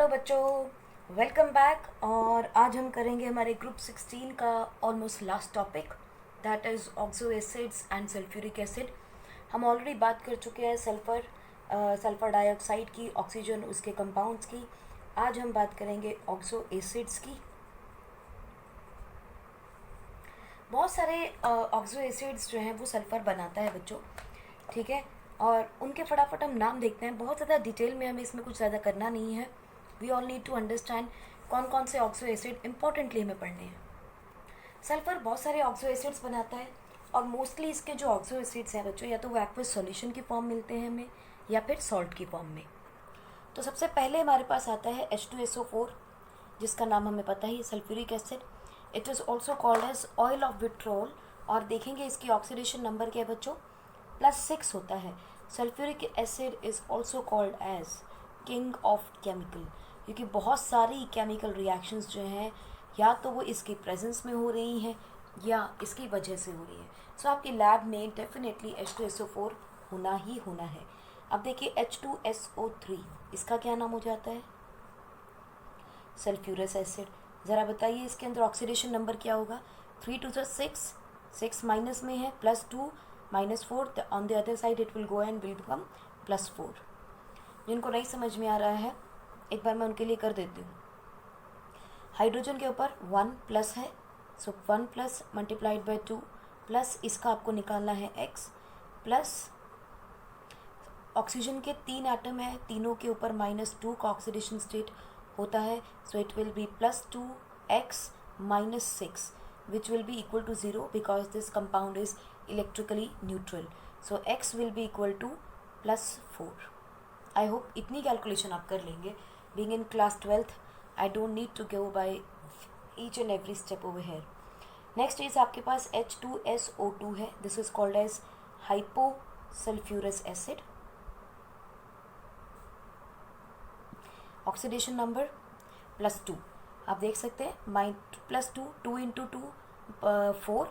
Hello बच्चों, welcome back. और आज हम करेंगे हमारे ग्रुप 16 का almost last topic, that is oxo acids and sulphuric acid. हम ऑलरेडी बात कर चुके हैं सल्फर डाइऑक्साइड की, ऑक्सीजन उसके कंपाउंड्स की। आज हम बात करेंगे ऑक्सो एसिड्स की। बहुत सारे ऑक्सो एसिड्स जो हैं वो सल्फ़र बनाता है बच्चों, ठीक है। और उनके फटाफट हम नाम देखते हैं। बहुत ज़्यादा डिटेल में हमें इसमें कुछ ज़्यादा करना नहीं है। We all need to understand कौन कौन से ऑक्सो एसिड इंपॉर्टेंटली हमें पढ़ने हैं। सल्फ़र बहुत सारे ऑक्सो एसिड्स बनाता है और मोस्टली इसके जो ऑक्सो एसिड्स हैं बच्चों, या तो वो एक्वस सॉल्यूशन की फॉर्म मिलते हैं हमें या फिर सॉल्ट की फॉर्म में। तो सबसे पहले हमारे पास आता है H2SO4, जिसका नाम हमें पता ही, sulphuric acid. It is also called as oil of vitriol. और देखेंगे इसकी ऑक्सीडेशन नंबर क्या है बच्चों, +6 होता है। Sulphuric acid is also called as king of chemical, क्योंकि बहुत सारी केमिकल रिएक्शंस जो हैं या तो वो इसकी प्रेजेंस में हो रही हैं या इसकी वजह से हो रही है। सो आपके लैब में डेफिनेटली H2SO4 होना ही होना है। अब देखिए H2SO3, इसका क्या नाम हो जाता है, सल्फ्यूरस एसिड। ज़रा बताइए इसके अंदर ऑक्सीडेशन नंबर क्या होगा। 3 2 6, 6 माइनस में है, +2 -4, on the other side it will go and will become +4। जिनको नहीं समझ में आ रहा है एक बार मैं उनके लिए कर देती हूँ। हाइड्रोजन के ऊपर 1 प्लस है, सो 1 प्लस मल्टीप्लाइड बाई 2 प्लस इसका आपको निकालना है x, प्लस ऑक्सीजन के 3 एटम है, तीनों के ऊपर -2 का ऑक्सीडेशन स्टेट होता है। So it will B +2x -6 which will be equal to 0 because this compound is electrically neutral. So x will be equal to +4. I hope इतनी कैलकुलेशन आप कर लेंगे। Being in class 12th, I don't need to go by each and every step over here. Next is आपके पास H2SO2 है. This is called as hyposulfurous acid. Oxidation number +2 आप देख सकते हैं, +2, 2 into 2 4,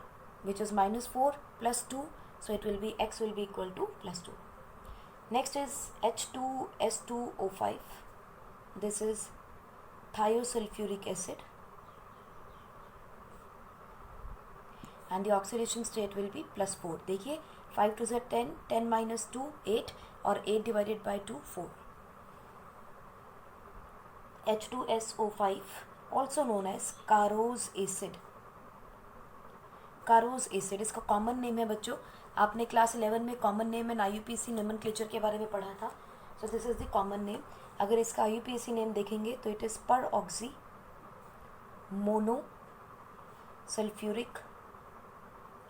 which is -4 +2, so it will be x will be equal to +2. Next is H2S2O5. This is thiosulphuric acid and the oxidation state will be +4. देखिए 5 2 10, 10 - 2 8, और 8 divided by 2 4. H2SO5 also known as Carose acid. Carose acid इसका common name है बच्चों। आपने class 11 में common name and IUPAC nomenclature के बारे में पढ़ा था। सो this is the common name. अगर इसका IUPAC नेम देखेंगे तो इट इज़ पर ऑक्सी मोनो सल्फ्यूरिक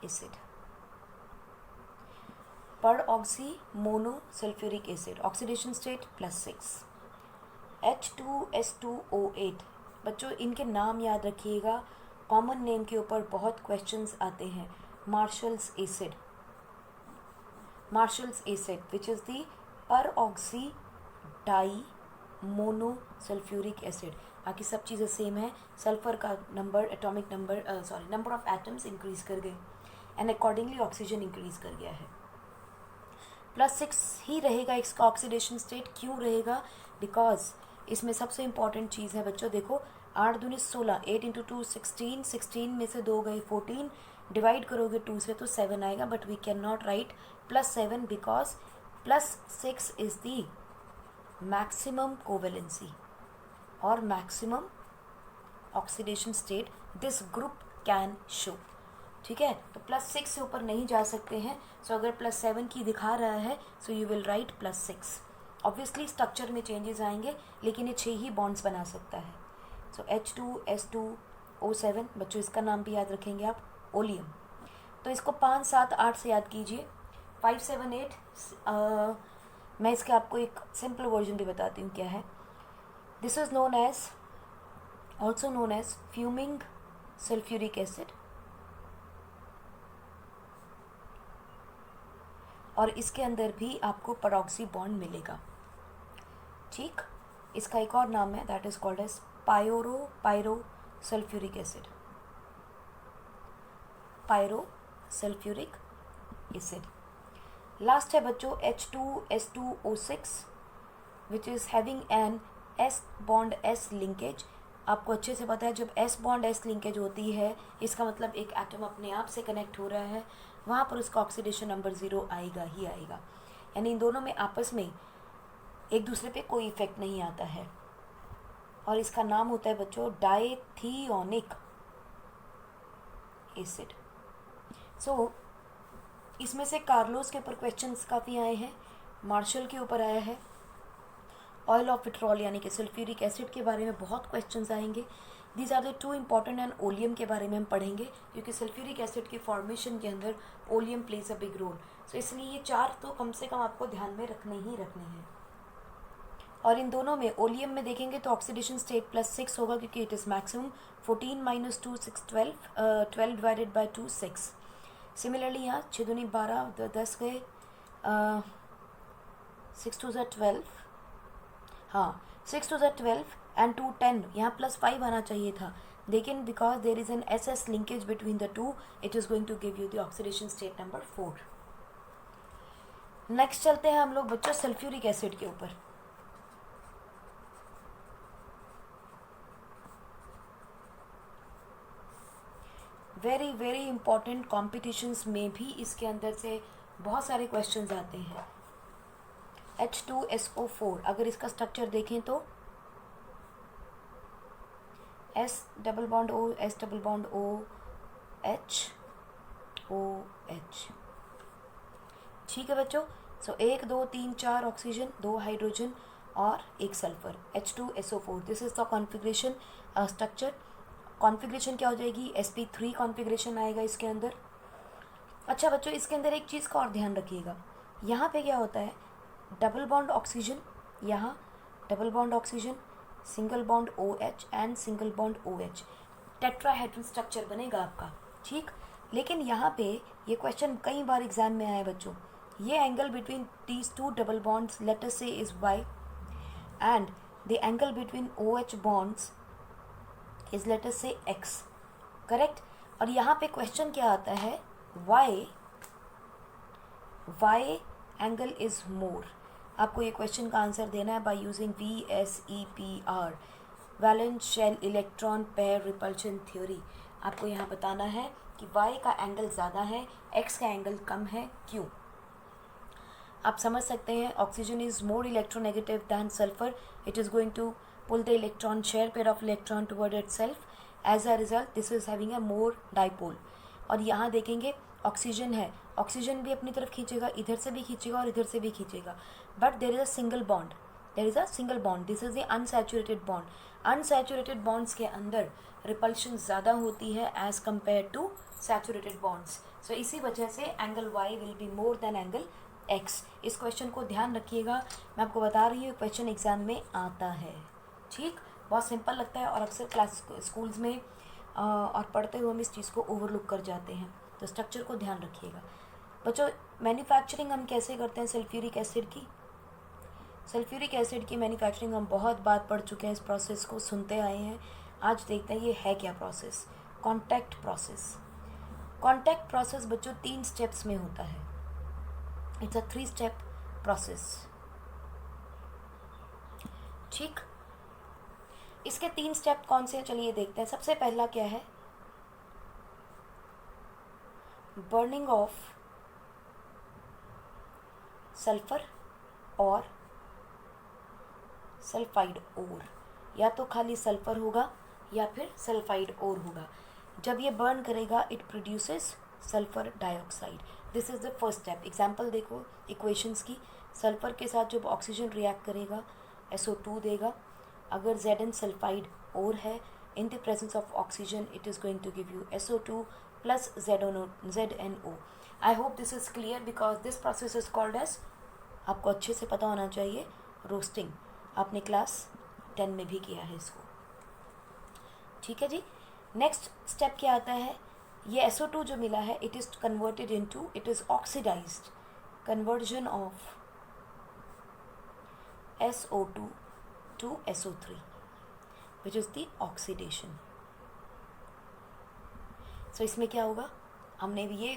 एसिड। पर oxy mono sulphuric acid, oxidation state +6. H2S2O8 बच्चों, इनके नाम याद रखिएगा, कॉमन नेम के ऊपर बहुत क्वेश्चंस आते हैं। Marshall's acid, Marshall's acid which is the peroxy di mono sulphuric acid. बाकी सब चीज़ें सेम है। सल्फर का number, atomic number, number of atoms increase कर गए एंड अकॉर्डिंगली ऑक्सीजन इंक्रीज कर गया है। +6 ही रहेगा इसका ऑक्सीडेशन स्टेट। क्यों रहेगा, बिकॉज इसमें सबसे इंपॉर्टेंट चीज़ है बच्चों, देखो 8 दूनी 16, 8 इंटू 2 16, 16 में से 2 गई 14, डिवाइड करोगे 2 से तो 7 आएगा, but we cannot write +7 because +6 is the maximum covalency और maximum oxidation state this group can show, ठीक है। तो +6 से ऊपर नहीं जा सकते हैं। सो अगर +7 की दिखा रहा है so you will write +6। Obviously structure में चेंजेस आएंगे, लेकिन ये 6 ही बॉन्ड्स बना सकता है। सो H2S2O7 बच्चों, इसका नाम भी याद रखेंगे आप, ओलियम। तो इसको 5 7 8 से याद कीजिए। 5 7 8 मैं इसके आपको एक सिंपल वर्जन भी बताती हूँ क्या है। This is known as, also known as fuming sulphuric acid, और इसके अंदर भी आपको परऑक्सी बॉन्ड मिलेगा, ठीक। इसका एक और नाम है, that is called as pyro sulphuric acid, pyro sulphuric acid. Last है बच्चों H2S2O6 which is having an S bond S linkage, आपको अच्छे से पता है जब एस बॉन्ड एस लिंकेज होती है इसका मतलब एक एटम अपने आप से कनेक्ट हो रहा है, वहाँ पर उसका ऑक्सीडेशन नंबर 0 आएगा ही आएगा। यानी इन दोनों में आपस में एक दूसरे पे कोई इफेक्ट नहीं आता है, और इसका नाम होता है बच्चों डायथियोनिक एसिड। सो इसमें से कार्लोस के ऊपर क्वेश्चंस काफ़ी आए हैं, मार्शल के ऊपर आया है, ऑयल ऑफ पेट्रोल यानी कि सल्फ्यूरिक एसिड के बारे में बहुत क्वेश्चंस आएंगे। These are the two important, and oleum के बारे में हम पढ़ेंगे क्योंकि सल्फ्यूरिक एसिड की फॉर्मेशन के अंदर oleum plays a big role. So इसलिए ये 4 तो कम से कम आपको ध्यान में रखने ही रखने हैं। और इन दोनों में ओलियम में देखेंगे तो ऑक्सीडेशन स्टेट +6 होगा क्योंकि it is maximum 14 - 2 6 12 12 divided by 2 6। Similarly यहाँ 6 दूनी 12 10 गए, 6 2 12, हाँ 6 2 12 एंड 2 10, यहाँ +5 आना चाहिए था, लेकिन because there is an SS linkage between the two it is going to give you the oxidation state number 4। Next चलते हैं हम लोग बच्चों सल्फ्यूरिक एसिड के ऊपर। वेरी वेरी इंपॉर्टेंट कॉम्पिटिशन्स में भी इसके अंदर से बहुत सारे क्वेश्चंस आते हैं। H2SO4 अगर इसका स्ट्रक्चर देखें तो S double bond O S double bond O H O H। ठीक है बच्चों, सो 1 2 3 4 ऑक्सीजन, 2 हाइड्रोजन और 1 sulphur, H2SO4। This is the configuration structure. Configuration क्या हो जाएगी, sp3 कॉन्फ़िगरेशन आएगा इसके अंदर। अच्छा बच्चों, इसके अंदर एक चीज़ का और ध्यान रखिएगा, यहाँ पे क्या होता है, डबल बॉन्ड ऑक्सीजन, यहाँ double bond oxygen, single bond OH and single bond OH, tetrahedral structure बनेगा आपका, ठीक। लेकिन यहाँ पे ये क्वेश्चन कई बार एग्जाम में आया बच्चों, ये angle between these 2 double bonds let us say is y and the angle between OH bonds is let us say x, correct. और यहाँ पे क्वेश्चन क्या आता है, y एंगल इज मोर। आपको ये क्वेश्चन का आंसर देना है by using VSEPR, valence shell electron pair repulsion theory. आपको यहाँ बताना है कि y का एंगल ज़्यादा है, x का एंगल कम है, क्यों। आप समझ सकते हैं, oxygen is more electronegative than sulphur, it is going to pull the electron share pair of electron toward itself, as a result this is having a more dipole. और यहाँ देखेंगे ऑक्सीजन है, ऑक्सीजन भी अपनी तरफ खींचेगा, इधर से भी खींचेगा और इधर से भी खींचेगा, but there is a single bond, there is a single bond, this is the unsaturated bond. Unsaturated bonds के अंदर रिपल्शन ज़्यादा होती है as compare to saturated bonds. So इसी वजह से angle y will be more than angle x। इस question को ध्यान रखिएगा, मैं आपको बता रही हूँ क्वेश्चन एग्जाम में आता है, ठीक। बहुत सिंपल लगता है और अक्सर क्लास स्कूल्स में और पढ़ते हुए हम इस चीज़ को ओवरलुक कर जाते हैं, तो स्ट्रक्चर को ध्यान रखिएगा बच्चों। मैन्युफैक्चरिंग हम कैसे करते हैं सल्फ्यूरिक एसिड की, सल्फ्यूरिक एसिड की मैन्युफैक्चरिंग हम बहुत बार पढ़ चुके हैं, इस प्रोसेस को सुनते आए हैं। आज देखते हैं ये है क्या process, contact process. Contact process बच्चों 3 स्टेप्स में होता है, इट्स अ 3 स्टेप प्रोसेस, ठीक। इसके 3 स्टेप कौन से हैं, चलिए देखते हैं। सबसे पहला क्या है, बर्निंग ऑफ सल्फर और सल्फाइड ओर, या तो खाली सल्फर होगा या फिर सल्फाइड ओर होगा। जब ये बर्न करेगा it produces sulphur dioxide, this is the first step. Example देखो इक्वेशंस की, सल्फर के साथ जब ऑक्सीजन रिएक्ट करेगा SO2 देगा, अगर Zn सल्फाइड ओर है, in the presence of oxygen it is going to give you SO2 plus ZNO। I hope this is clear because this process is called as, आपको अच्छे से पता होना चाहिए, रोस्टिंग। आपने क्लास 10 में भी किया है इसको, ठीक है जी। नेक्स्ट स्टेप क्या आता है, ये SO2 जो मिला है it is converted into, it is oxidised, conversion of SO2 to SO3 which is the oxidation। so इसमें क्या होगा, हमने भी ये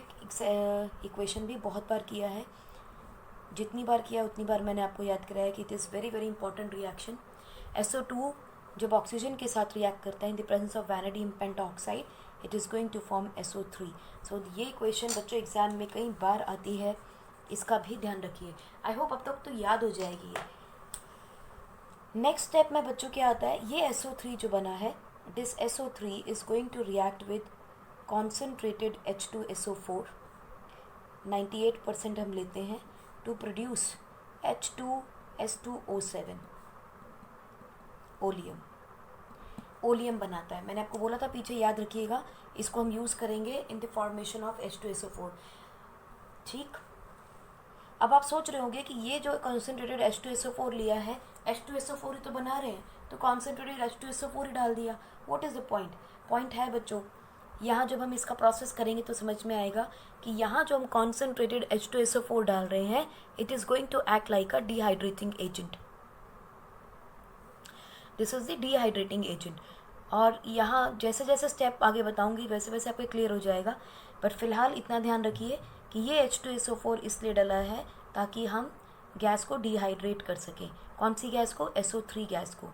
इक्वेशन भी बहुत बार किया है, जितनी बार किया उतनी बार मैंने आपको याद कराया कि it is very very important reaction. SO2 जब ऑक्सीजन के साथ रिएक्ट करता है in the presence of vanadium pentoxide it is going to form SO3। So ये क्वेश्चन बच्चों एग्जाम में कई बार आती है, इसका भी ध्यान रखिए। आई होप अब तक तो याद हो जाएगी ये। नेक्स्ट स्टेप में बच्चों क्या आता है, ये SO3 जो बना है, this SO3 is going to react with concentrated H2SO4, 98% हम लेते हैं, to produce H2S2O7, oleum. Oleum बनाता है, मैंने आपको बोला था पीछे, याद रखिएगा। इसको हम यूज़ करेंगे in the formation of H2SO4। ठीक, अब आप सोच रहे होंगे कि ये जो कॉन्सेंट्रेटेड H2SO4 लिया है, H2SO4 ही तो बना रहे हैं, तो कॉन्सेंट्रेटेड H2SO4 ही डाल दिया। What is the point? Point है बच्चों, यहाँ जब हम इसका प्रोसेस करेंगे तो समझ में आएगा कि यहाँ जो हम कॉन्सेंट्रेटेड H2SO4 डाल रहे हैं, it is going to act like a dehydrating agent. This is the dehydrating agent. और यहाँ जैसे जैसे स्टेप आगे बताऊंगी वैसे वैसे आपको क्लियर हो जाएगा, बट फिलहाल इतना ध्यान रखिए कि ये H2SO4 इसलिए डला है ताकि हम गैस को डिहाइड्रेट कर सकें। कौन सी गैस को? SO3 गैस को।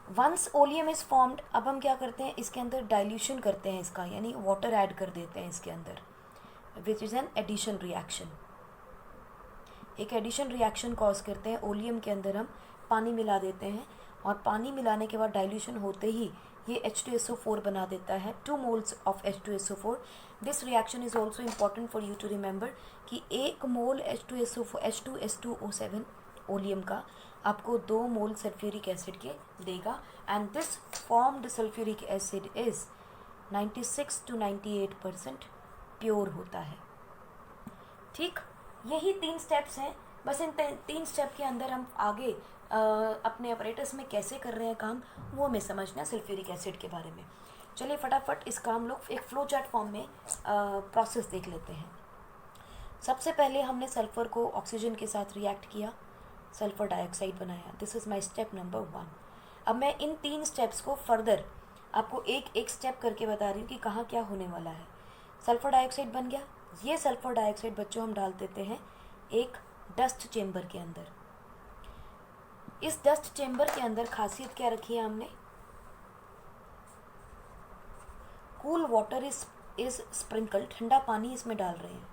वंस ओलियम इज फॉर्म्ड, अब हम क्या करते हैं, इसके अंदर डाइल्यूशन करते हैं इसका, यानी वाटर ऐड कर देते हैं इसके अंदर, which is an addition reaction. एक एडिशन रिएक्शन कॉज करते हैं, ओलियम के अंदर हम पानी मिला देते हैं, और पानी मिलाने के बाद डाइल्यूशन होते ही ये H2SO4 बना देता है, 2 moles of H2SO4। This reaction is also important for you to remember कि 1 मोल H2S2O7 ओलियम का आपको 2 मोल सल्फ्यूरिक एसिड के देगा, and this formed sulphuric acid is 96 to 98% pure होता है। ठीक, यही 3 स्टेप्स हैं, बस इन 3 स्टेप के अंदर हम आगे अपने ऑपरेटर्स में कैसे कर रहे हैं काम, वो हमें समझना सल्फ्यूरिक एसिड के बारे में। चलिए फटाफट इसका हम लोग एक फ्लो चार्ट फॉर्म में प्रोसेस देख लेते हैं। सबसे पहले हमने सल्फ़र को ऑक्सीजन के साथ रिएक्ट किया, सल्फ़र डाइऑक्साइड बनाया। This is my step number 1। अब मैं इन 3 स्टेप्स को फर्दर आपको एक एक स्टेप करके बता रही हूँ कि कहाँ क्या होने वाला है। सल्फ़र डाइऑक्साइड बन गया, ये सल्फ़र डाइऑक्साइड बच्चों हम डाल देते हैं एक डस्ट चेम्बर के अंदर। इस डस्ट चेम्बर के अंदर खासियत क्या रखी है हमने, कूल वाटर इज स्प्रिंकल, ठंडा पानी इसमें डाल रहे हैं,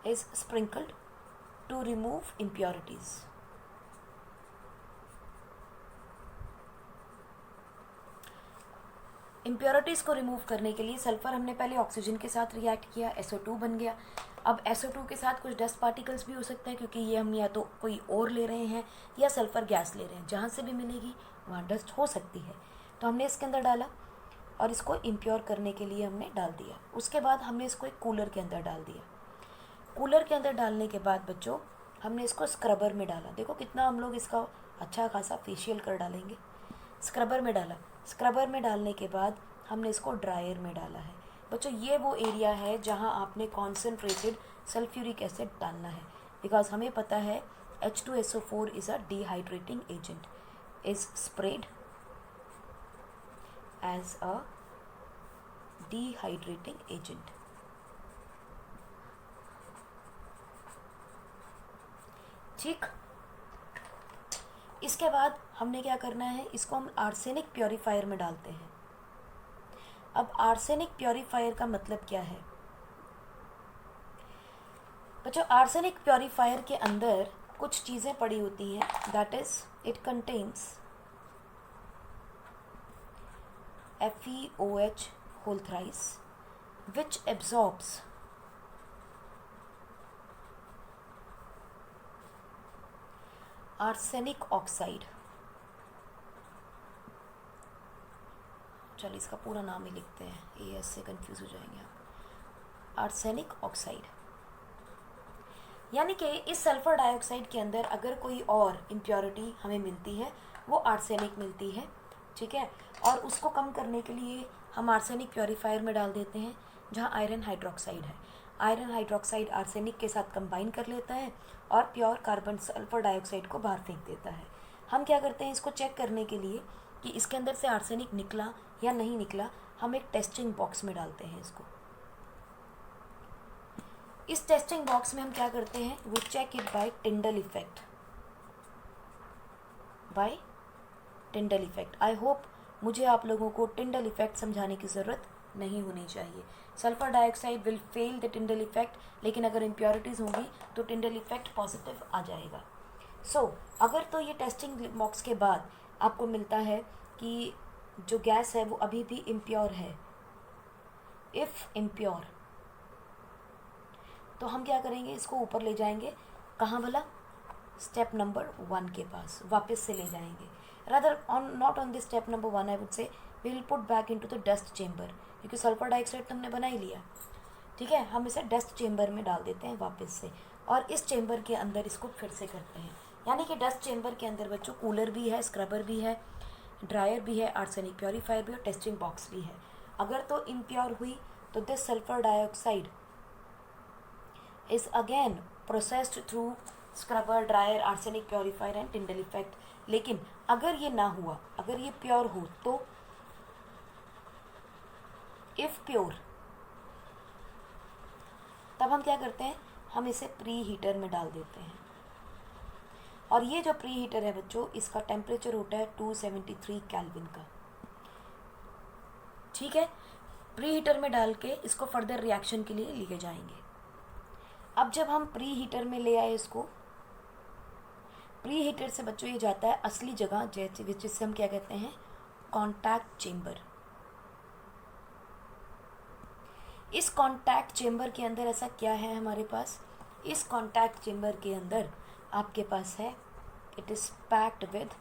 is sprinkled to remove impurities. Impurities को रिमूव करने के लिए सल्फ़र हमने पहले ऑक्सीजन के साथ रिएक्ट किया, SO2 बन गया। अब SO2 के साथ कुछ डस्ट पार्टिकल्स भी हो सकते हैं, क्योंकि ये हम या तो कोई और ले रहे हैं या सल्फ़र गैस ले रहे हैं, जहाँ से भी मिलेगी वहाँ डस्ट हो सकती है। तो हमने इसके अंदर डाला और इसको इम्प्योर करने के लिए हमने डाल दिया। उसके बाद हमने इसको एक कूलर के अंदर डाल दिया। कूलर के अंदर डालने के बाद बच्चों हमने इसको स्क्रबर में डाला। देखो कितना हम लोग इसका अच्छा खासा फेशियल कर डालेंगे। स्क्रबर में डाला, स्क्रबर में डालने के बाद हमने इसको ड्रायर में डाला है। बच्चों ये वो एरिया है जहां आपने कॉन्सेंट्रेटेड सल्फ्यूरिक एसिड डालना है, बिकॉज हमें पता है H2SO4 is a dehydrating agent, is spread as a dehydrating agent. ठीक, इसके बाद हमने क्या करना है, इसको हम आर्सेनिक प्योरीफायर में डालते हैं। अब आर्सेनिक प्योरीफायर का मतलब क्या है बच्चों? आर्सेनिक प्योरीफायर के अंदर कुछ चीज़ें पड़ी होती हैं, that is it contains FeOH whole thrice which absorbs arsenic oxide. चलिए इसका पूरा नाम ही लिखते हैं, AS से कंफ्यूज हो जाएंगे आप। आर्सेनिक ऑक्साइड, यानी कि इस सल्फर डाइऑक्साइड के अंदर अगर कोई और इम्प्योरिटी हमें मिलती है वो आर्सेनिक मिलती है, ठीक है। और उसको कम करने के लिए हम आर्सेनिक प्योरीफायर में डाल देते हैं, जहाँ आयरन हाइड्रोक्साइड है। आयरन हाइड्रोक्साइड आर्सेनिक के साथ कंबाइन कर लेता है और प्योर कार्बन सल्फर डाइऑक्साइड को बाहर फेंक देता है। हम क्या करते हैं, इसको चेक करने के लिए कि इसके अंदर से आर्सेनिक निकला या नहीं निकला, हम एक टेस्टिंग बॉक्स में डालते हैं इसको। इस टेस्टिंग बॉक्स में हम क्या करते हैं, वो check it by Tyndall effect, by Tyndall effect. I hope मुझे आप लोगों को टिंडल इफेक्ट समझाने की ज़रूरत नहीं होनी चाहिए। Sulphur dioxide will fail the Tyndall effect, लेकिन अगर इम्प्योरिटीज़ होंगी तो टिंडल इफेक्ट पॉजिटिव आ जाएगा। अगर तो ये टेस्टिंग बॉक्स के बाद आपको मिलता है कि जो गैस है वो अभी भी इम्प्योर है, इफ़ इम्प्योर, तो हम क्या करेंगे, इसको ऊपर ले जाएंगे। कहाँ भला, स्टेप नंबर 1 के पास वापस से ले जाएंगे। Rather not on this step number 1, I would say we will put back into the dust chamber, क्योंकि सल्फर डाइऑक्साइड तो हमने बना ही लिया, ठीक है। हम इसे डस्ट चेम्बर में डाल देते हैं वापस से, और इस चेम्बर के अंदर इसको फिर से करते हैं। यानी कि डस्ट चेम्बर के अंदर बच्चों कूलर भी है, स्क्रबर भी है, ड्रायर भी है, आर्सेनिक प्योरीफायर भी और टेस्टिंग बॉक्स भी है। अगर तो इम्प्योर हुई तो this sulphur dioxide is again processed through scrubber, dryer, arsenic purifier and Tyndall effect। लेकिन अगर ये ना हुआ, अगर ये प्योर हो तो इफ प्योर, तब हम क्या करते हैं, हम इसे प्री हीटर में डाल देते हैं। और ये जो प्री हीटर है बच्चों, इसका टेम्परेचर होता है 273 केल्विन का, ठीक है। प्री हीटर में डाल के इसको फर्दर रिएक्शन के लिए लिए जाएंगे। अब जब हम प्री हीटर में ले आए इसको, प्री हीटर से बच्चों ये जाता है असली जगह, जिससे हम क्या कहते हैं, कॉन्टैक्ट चेम्बर। इस कॉन्टैक्ट चेम्बर के अंदर ऐसा क्या है हमारे पास, इस कॉन्टैक्ट चेम्बर के अंदर आपके पास है, it is packed with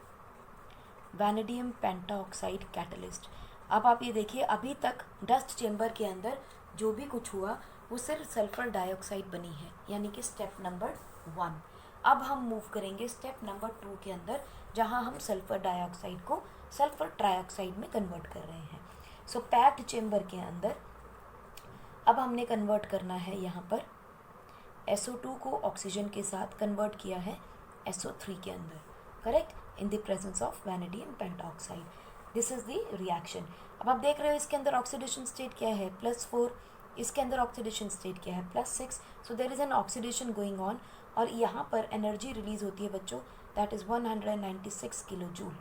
vanadium pentoxide catalyst. अब आप ये देखिए, अभी तक डस्ट चेम्बर के अंदर जो भी कुछ हुआ वो सिर्फ सल्फर डाइऑक्साइड बनी है, यानी कि स्टेप नंबर 1। अब हम मूव करेंगे स्टेप नंबर 2 के अंदर, जहां हम सल्फर डाइऑक्साइड को सल्फर ट्राइऑक्साइड में कन्वर्ट कर रहे हैं। सो पैक्ड चेम्बर के अंदर अब हमने कन्वर्ट करना है, यहाँ पर SO2 को ऑक्सीजन के साथ कन्वर्ट किया है SO3 के अंदर, correct, in the presence of vanadium pentoxide. This is the reaction. अब आप देख रहे हो इसके अंदर ऑक्सीडेशन स्टेट क्या है, +4, इसके अंदर ऑक्सीडेशन स्टेट क्या है, +6। So there is an oxidation going on, और यहाँ पर एनर्जी रिलीज होती है बच्चों, that is 196 kilo joule,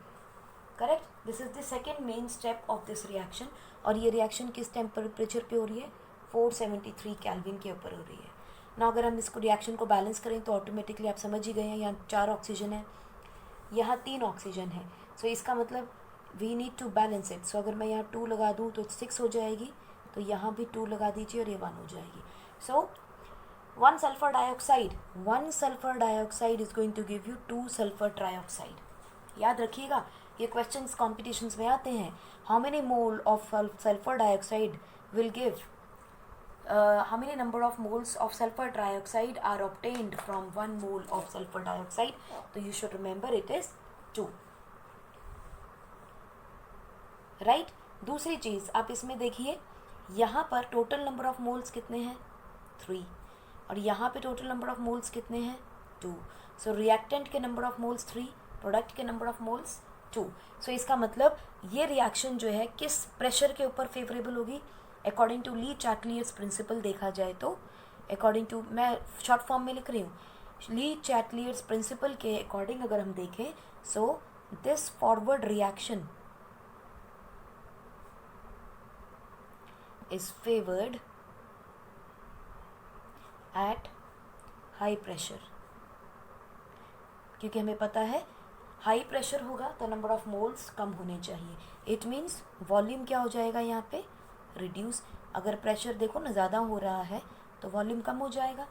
correct. This is the second main step of this reaction, और ये रिएक्शन किस टेम्परेचर पे हो रही है, 473 केल्विन के ऊपर हो रही है ना। अगर हम इसको रिएक्शन को बैलेंस करें तो ऑटोमेटिकली आप समझ ही गए हैं, यहाँ 4 ऑक्सीजन है, यहाँ 3 ऑक्सीजन है। सो इसका मतलब we need to balance it. So अगर मैं यहाँ 2 लगा दूँ तो 6 हो जाएगी, तो यहाँ भी 2 लगा दीजिए और ये 1 हो जाएगी। सो one sulfur dioxide is going to give you 2 sulfur trioxide। याद रखिएगा, ये क्वेश्चंस कॉम्पिटिशन्स में आते हैं। How many mole of sulphur dioxide will give, how many number of moles of sulfur trioxide are obtained from 1 mole of sulfur dioxide, तो you should remember it is 2, right। दूसरी चीज़ आप इसमें देखिए, यहाँ पर टोटल नंबर ऑफ मोल्स कितने हैं, 3, और यहाँ पे टोटल नंबर ऑफ मोल्स कितने हैं, 2। सो रिएक्टेंट के नंबर ऑफ मोल्स 3, प्रोडक्ट के नंबर ऑफ मोल्स 2। सो इसका मतलब ये रिएक्शन जो है किस प्रेशर के ऊपर फेवरेबल होगी, according to Le Chatelier's principle देखा जाए तो, अकॉर्डिंग टू, मैं शॉर्ट फॉर्म में लिख रही हूँ, ली चैटलियर्स प्रिंसिपल के अकॉर्डिंग अगर हम देखें, so this forward reaction is favored at high pressure, क्योंकि हमें पता है हाई प्रेशर होगा तो नंबर ऑफ मोल्स कम होने चाहिए। इट मीन्स वॉल्यूम क्या हो जाएगा यहाँ पे, रिड्यूस। अगर प्रेशर देखो ना ज़्यादा हो रहा है तो वॉल्यूम कम हो जाएगा,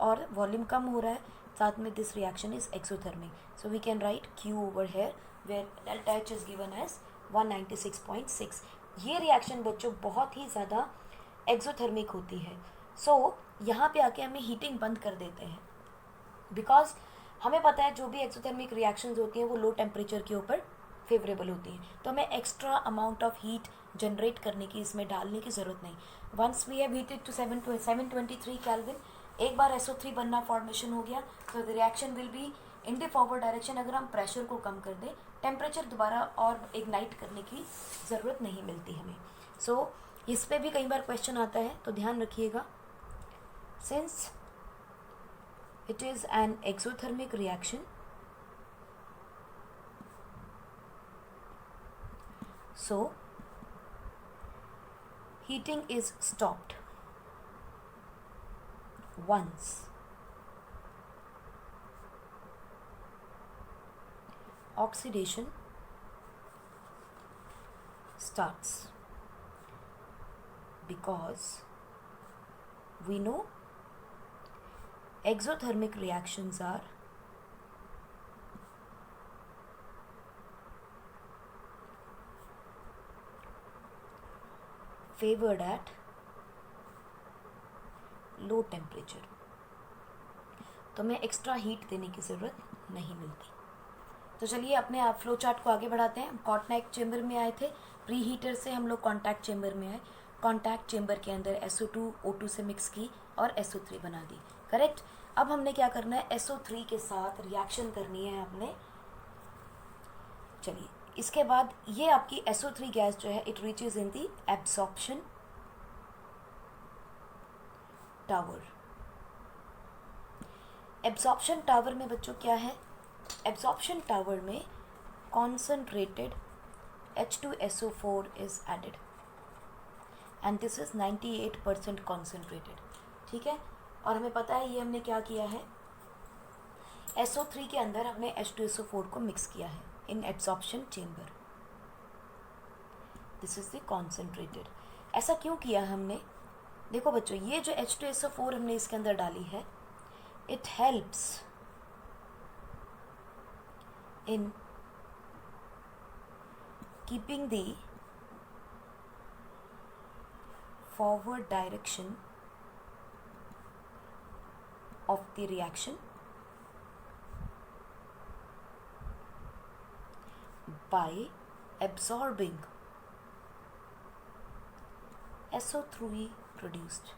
और वॉल्यूम कम हो रहा है साथ में, this reaction is exothermic. So we can write Q over here where delta H is given as 196.6। ये रिएक्शन बच्चों बहुत ही ज़्यादा एक्सोथर्मिक होती है। सो यहाँ पे आके हमें हीटिंग बंद कर देते हैं, बिकॉज हमें पता है जो भी एक्सोथर्मिक रिएक्शंस होती हैं वो लो टेम्परेचर के ऊपर फेवरेबल होती हैं, तो हमें extra amount of heat generate करने की, इसमें डालने की ज़रूरत नहीं। Once we have heated to 723 kelvin, एक बार SO3 बनना फॉर्मेशन हो गया, तो the reaction will be in the forward direction. अगर हम प्रेशर को कम कर दें, टेम्परेचर दोबारा और इग्नाइट करने की ज़रूरत नहीं मिलती हमें। सो इस पे भी कई बार क्वेश्चन आता है, तो ध्यान रखिएगा। Since it is an exothermic reaction, so heating is stopped once oxidation starts, because we know exothermic reactions are favored at low temperature, तो हमें एक्स्ट्रा हीट देने की ज़रूरत नहीं मिलती। तो चलिए अपने आप फ्लो चार्ट को आगे बढ़ाते हैं। हम कॉन्टैक्ट चेम्बर में आए थे, प्री हीटर से हम लोग कॉन्टैक्ट चेम्बर में आए। कॉन्टैक्ट चेम्बर के अंदर SO2 O2 से मिक्स की और SO3 बना दी, करेक्ट। अब हमने क्या करना है, SO3 के साथ रिएक्शन करनी है हमने। चलिए इसके बाद ये आपकी SO3 गैस जो है it reaches in the absorption tower. Absorption tower में बच्चों क्या है, एब्सॉर्प्शन टावर में concentrated H2SO4 is added and this is 98% concentrated, ठीक है। और हमें पता है ये हमने क्या किया है, SO3 के अंदर हमने H2SO4 को मिक्स किया है in absorption chamber. This is the concentrated. ऐसा क्यों किया हमने, देखो बच्चों ये जो H2SO4 हमने इसके अंदर डाली है, it helps in keeping the forward direction of the reaction by absorbing SO3 produced।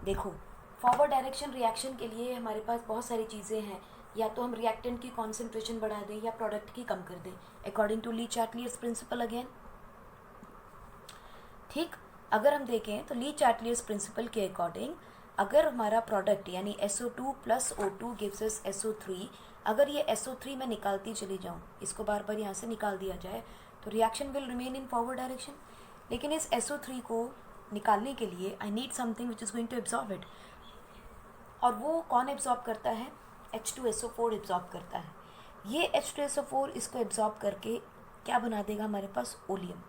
देखो फॉरवर्ड डायरेक्शन रिएक्शन के लिए हमारे पास बहुत सारी चीज़ें हैं, या तो हम रिएक्टेंट की कॉन्सेंट्रेशन बढ़ा दें या प्रोडक्ट की कम कर दें, according to Le Chatelier's principle again, ठीक। अगर हम देखें तो ली चार्टलियर्स प्रिंसिपल के अकॉर्डिंग अगर हमारा प्रोडक्ट यानी SO2 plus O2 gives us SO3, अगर ये SO3 में निकालती चली जाऊँ, इसको बार बार यहाँ से निकाल दिया जाए तो reaction will remain in forward direction. लेकिन इस SO3 को निकालने के लिए I need something which is going to absorb it, और वो कौन एब्जॉर्ब करता है, H2SO4 एब्जॉर्ब करता है। ये H2SO4 इसको एब्जॉर्ब करके क्या बना देगा हमारे पास, oleum.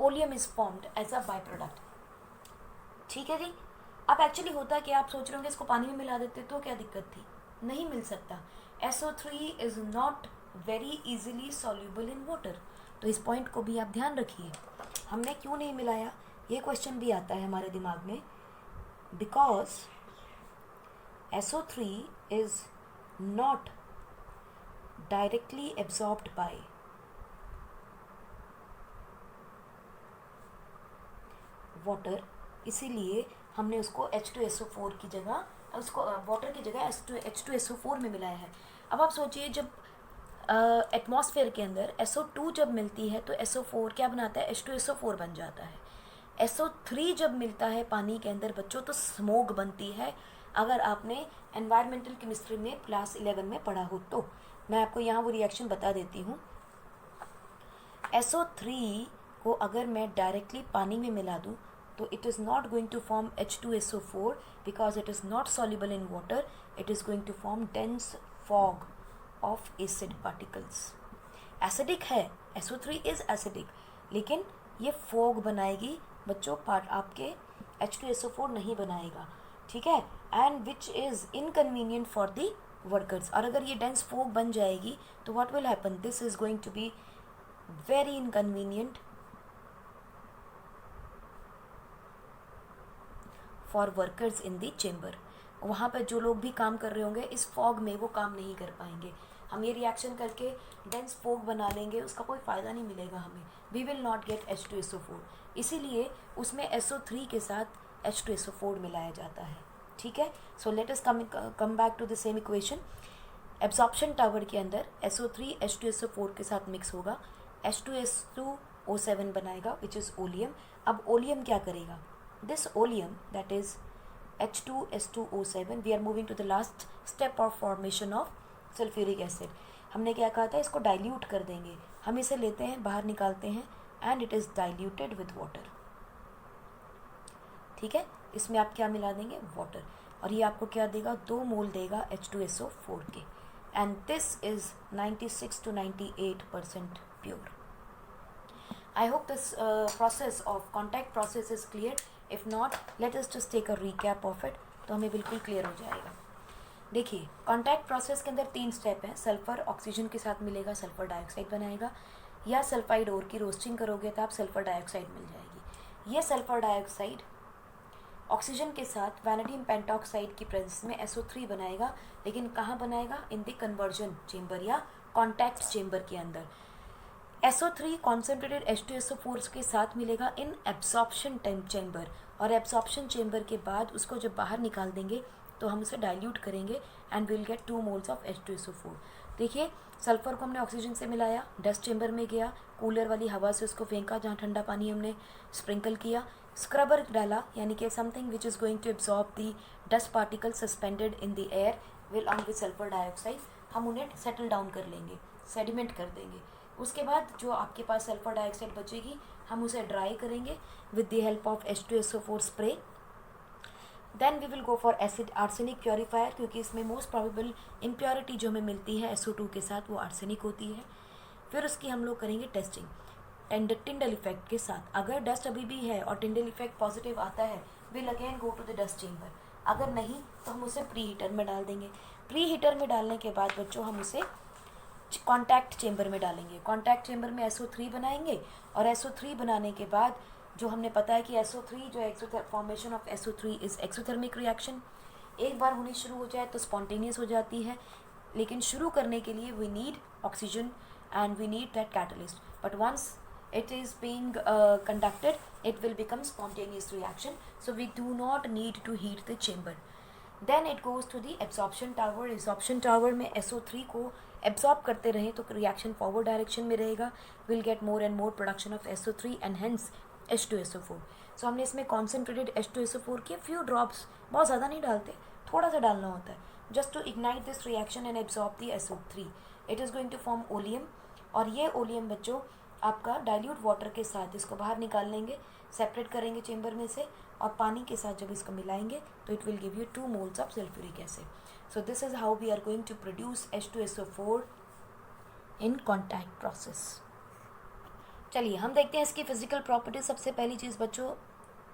Oleum is formed as a by product, ठीक है जी। अब एक्चुअली होता कि आप सोच रहे होंगे इसको पानी में मिला देते तो क्या दिक्कत थी, नहीं मिल सकता। SO3 is not very easily soluble in water, तो इस पॉइंट को भी आप ध्यान रखिए। हमने क्यों नहीं मिलाया, ये क्वेश्चन भी आता है हमारे दिमाग में, because SO3 is not directly absorbed by water, इसीलिए हमने उसको H2SO4 की जगह, उसको वाटर की जगह H2SO4 में मिलाया है। अब आप सोचिए जब एटमॉस्फेयर के अंदर SO2 जब मिलती है तो SO4 क्या बनाता है, H2SO4 बन जाता है। SO3 जब मिलता है पानी के अंदर बच्चों तो स्मोक बनती है। अगर आपने एनवायरमेंटल केमिस्ट्री में क्लास 11 में पढ़ा हो तो मैं आपको यहाँ वो रिएक्शन बता देती हूँ। SO3 को अगर मैं डायरेक्टली पानी में मिला दूँ तो it is not going to form H2SO4 because it is not soluble in water. It is going to form dense fog of acid particles. Acidic है, SO3 is acidic, लेकिन ये fog बनाएगी बच्चों, पार्ट आपके H2SO4 नहीं बनाएगा, ठीक है, and which is inconvenient for the workers। और अगर ये dense fog बन जाएगी तो what will happen, this is going to be very inconvenient for workers in the chamber. वहाँ पर जो लोग भी काम कर रहे होंगे इस फॉग में वो काम नहीं कर पाएंगे। हम ये रिएक्शन करके डेंस फॉग बना लेंगे, उसका कोई फ़ायदा नहीं मिलेगा हमें, we will not gate H2SO4। इसीलिए उसमें SO3 के साथ H2SO4 मिलाया जाता है, ठीक है। So let us come back to the same equation. Absorption tower के अंदर SO3 H2SO4 के साथ मिक्स होगा, H2S2O7 बनाएगा विच इज़ ओलियम। अब ओलियम क्या करेगा, this oleum that is H2S2O7, we are moving to the last step of formation of sulphuric acid. हमने क्या कहा था, इसको डाइल्यूट कर देंगे, हम इसे लेते हैं बाहर निकालते हैं and it is diluted with water. ठीक है, इसमें आप क्या मिला देंगे, वाटर, और ये आपको क्या देगा, 2 मोल देगा H2SO4 के, and this is 96 to 98% pure. I hope this process of contact process is clear. If not, let us just take a recap of it, तो हमें बिल्कुल क्लियर हो जाएगा। देखिए, कॉन्टैक्ट प्रोसेस के अंदर 3 स्टेप हैं। सल्फ़र ऑक्सीजन के साथ मिलेगा, सल्फ़र डाइऑक्साइड बनाएगा, या सल्फाइड ओर की रोस्टिंग करोगे तो आप सल्फ़र डाइऑक्साइड मिल जाएगी। ये सल्फ़र डाइऑक्साइड ऑक्सीजन के साथ वैनेडियम पेंटॉक्साइड की प्रेजेंस में SO3 बनाएगा, लेकिन कहाँ बनाएगा, इन द कन्वर्जन चेम्बर या कॉन्टैक्ट चेम्बर के अंदर। SO3 कॉन्सेंट्रेटेड H2SO4 के साथ मिलेगा इन एब्जॉर्प्शन चेम्बर, और एब्जॉर्प्शन चेम्बर के बाद उसको जब बाहर निकाल देंगे तो हम उसे डाइल्यूट करेंगे and will get 2 moles of H2SO4। देखिए, सल्फर को हमने ऑक्सीजन से मिलाया, डस्ट चेम्बर में गया, कूलर वाली हवा से उसको फेंका जहाँ ठंडा पानी हमने स्प्रिंकल किया, स्क्रबर डाला, यानी कि something which is going to absorb the dust particle suspended in the air will on with sulphur dioxide, हम उन्हें सेटल डाउन कर लेंगे, सेडिमेंट कर देंगे। उसके बाद जो आपके पास सल्फर डाइऑक्साइड बचेगी हम उसे ड्राई करेंगे with the help of H2SO4 spray. Then we will go for acid arsenic purifier, क्योंकि इसमें मोस्ट प्रोबेबल इम्प्योरिटी जो हमें मिलती है SO2 के साथ वो आर्सेनिक होती है। फिर उसकी हम लोग करेंगे टेस्टिंग टिंडल इफेक्ट के साथ। अगर डस्ट अभी भी है और टिंडल इफेक्ट पॉजिटिव आता है, will again go to the dust chamber. अगर नहीं तो हम उसे प्री हीटर में डाल देंगे। प्री हीटर में डालने के बाद बच्चों हम उसे कॉन्टैक्ट चेम्बर में डालेंगे। कॉन्टैक्ट चेम्बर में SO3 बनाएंगे, और SO3 बनाने के बाद जो हमने पता है कि SO3 जो formation of SO3 is exothermic reaction, एक बार होनी शुरू हो जाए तो स्पॉन्टेनियस हो जाती है, लेकिन शुरू करने के लिए we need oxygen and we need that catalyst, but once it is being conducted, it will become spontaneous reaction, so we do not need to heat the chamber. Then it goes to the absorption tower. Absorption tower में SO3 को absorb करते रहें तो reaction forward direction में रहेगा, will get more and more production of SO3 and hence H2SO4. So हमने इसमें concentrated H2SO4 के few drops, बहुत ज़्यादा नहीं डालते, थोड़ा सा डालना होता है, just to ignite this reaction and absorb the SO3. It is going to form oleum, और ये oleum बच्चों आपका डाइल्यूट वाटर के साथ इसको बाहर निकाल लेंगे, सेपरेट करेंगे चेम्बर में से, और पानी के साथ जब इसको मिलाएंगे तो it will give you 2 moles of sulphuric acid. So this is how we are going to produce H2SO4 in contact process. चलिए हम देखते हैं इसकी फिजिकल प्रॉपर्टीज। सबसे पहली चीज़ बच्चों,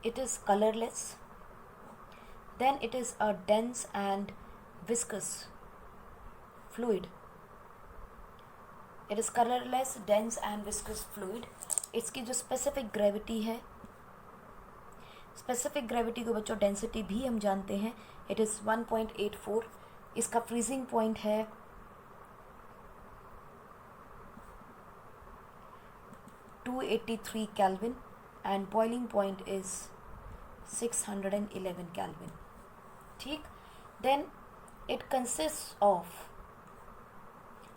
it is colourless, then it is a dense and viscous fluid. It is colourless, dense and viscous fluid. इसकी जो स्पेसिफिक ग्रेविटी है, स्पेसिफिक ग्रेविटी को बच्चों डेंसिटी भी हम जानते हैं, इट इज़ 1.84। इसका फ्रीजिंग पॉइंट है 283 kelvin and boiling point is 611 kelvin. ठीक, then it consist of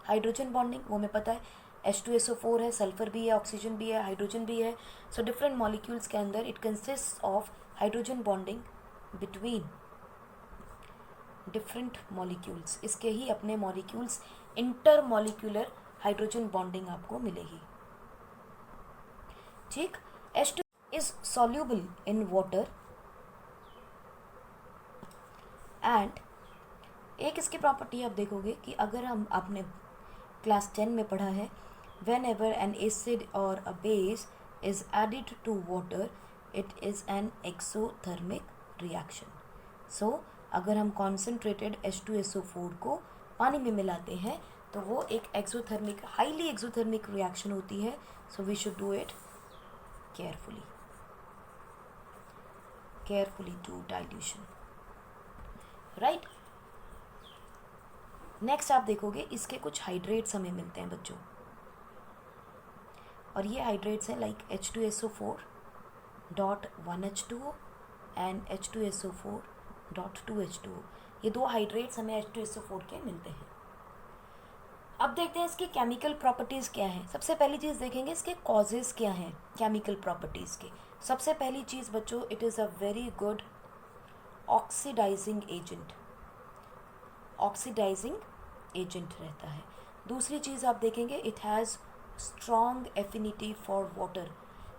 hydrogen bonding, वो हमें पता है, H2SO4 है, सल्फर भी है, ऑक्सीजन भी है, हाइड्रोजन भी है। सो डिफरेंट मॉलिक्यूल्स के अंदर it consist of hydrogen bonding between different molecules. इसके ही अपने molecules, inter molecular hydrogen bonding आपको मिलेगी। ठीक, H2 is soluble in water and एक इसकी प्रॉपर्टी आप देखोगे कि अगर हम आपने क्लास 10 में पढ़ा है, वेन एवर एन एसिड और a base is added to water it is an exothermic reaction. So अगर हम कॉन्सेंट्रेटेड H2SO4 को पानी में मिलाते हैं तो वो एक एक्सोथर्मिक, हाईली एक्सोथर्मिक रिएक्शन होती है। So we should do it carefully, carefully do dilution, right. Next आप देखोगे इसके कुछ हाइड्रेट्स हमें मिलते हैं बच्चों, और ये हाइड्रेट्स हैं लाइक H2SO4.1H2O एंड H2SO4.2H2O। ये 2 हाइड्रेट्स हमें H2SO4 के मिलते हैं। अब देखते हैं इसकी केमिकल प्रॉपर्टीज़ क्या हैं। सबसे पहली चीज़ देखेंगे इसके कॉजेज़ क्या हैं केमिकल प्रॉपर्टीज़ के। सबसे पहली चीज़ बच्चों, it is a very good oxidising agent, oxidising agent रहता है। दूसरी चीज़ आप देखेंगे, it has strong affinity for water,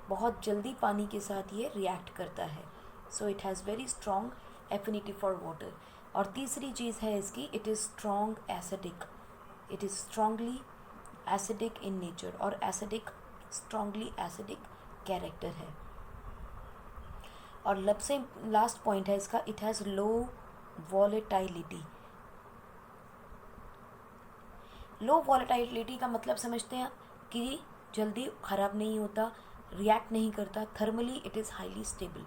बहुत जल्दी पानी के साथ ये रिएक्ट करता है। So it has very strong affinity for water. और तीसरी चीज़ है इसकी, it is strong acidic, it is strongly acidic in nature, और एसिडिक स्ट्रॉन्गली एसिडिक कैरेक्टर है। और सबसे लास्ट पॉइंट है इसका, it has low volatility. Low volatility का मतलब समझते हैं कि जल्दी ख़राब नहीं होता, रिएक्ट नहीं करता, thermally it is highly stable.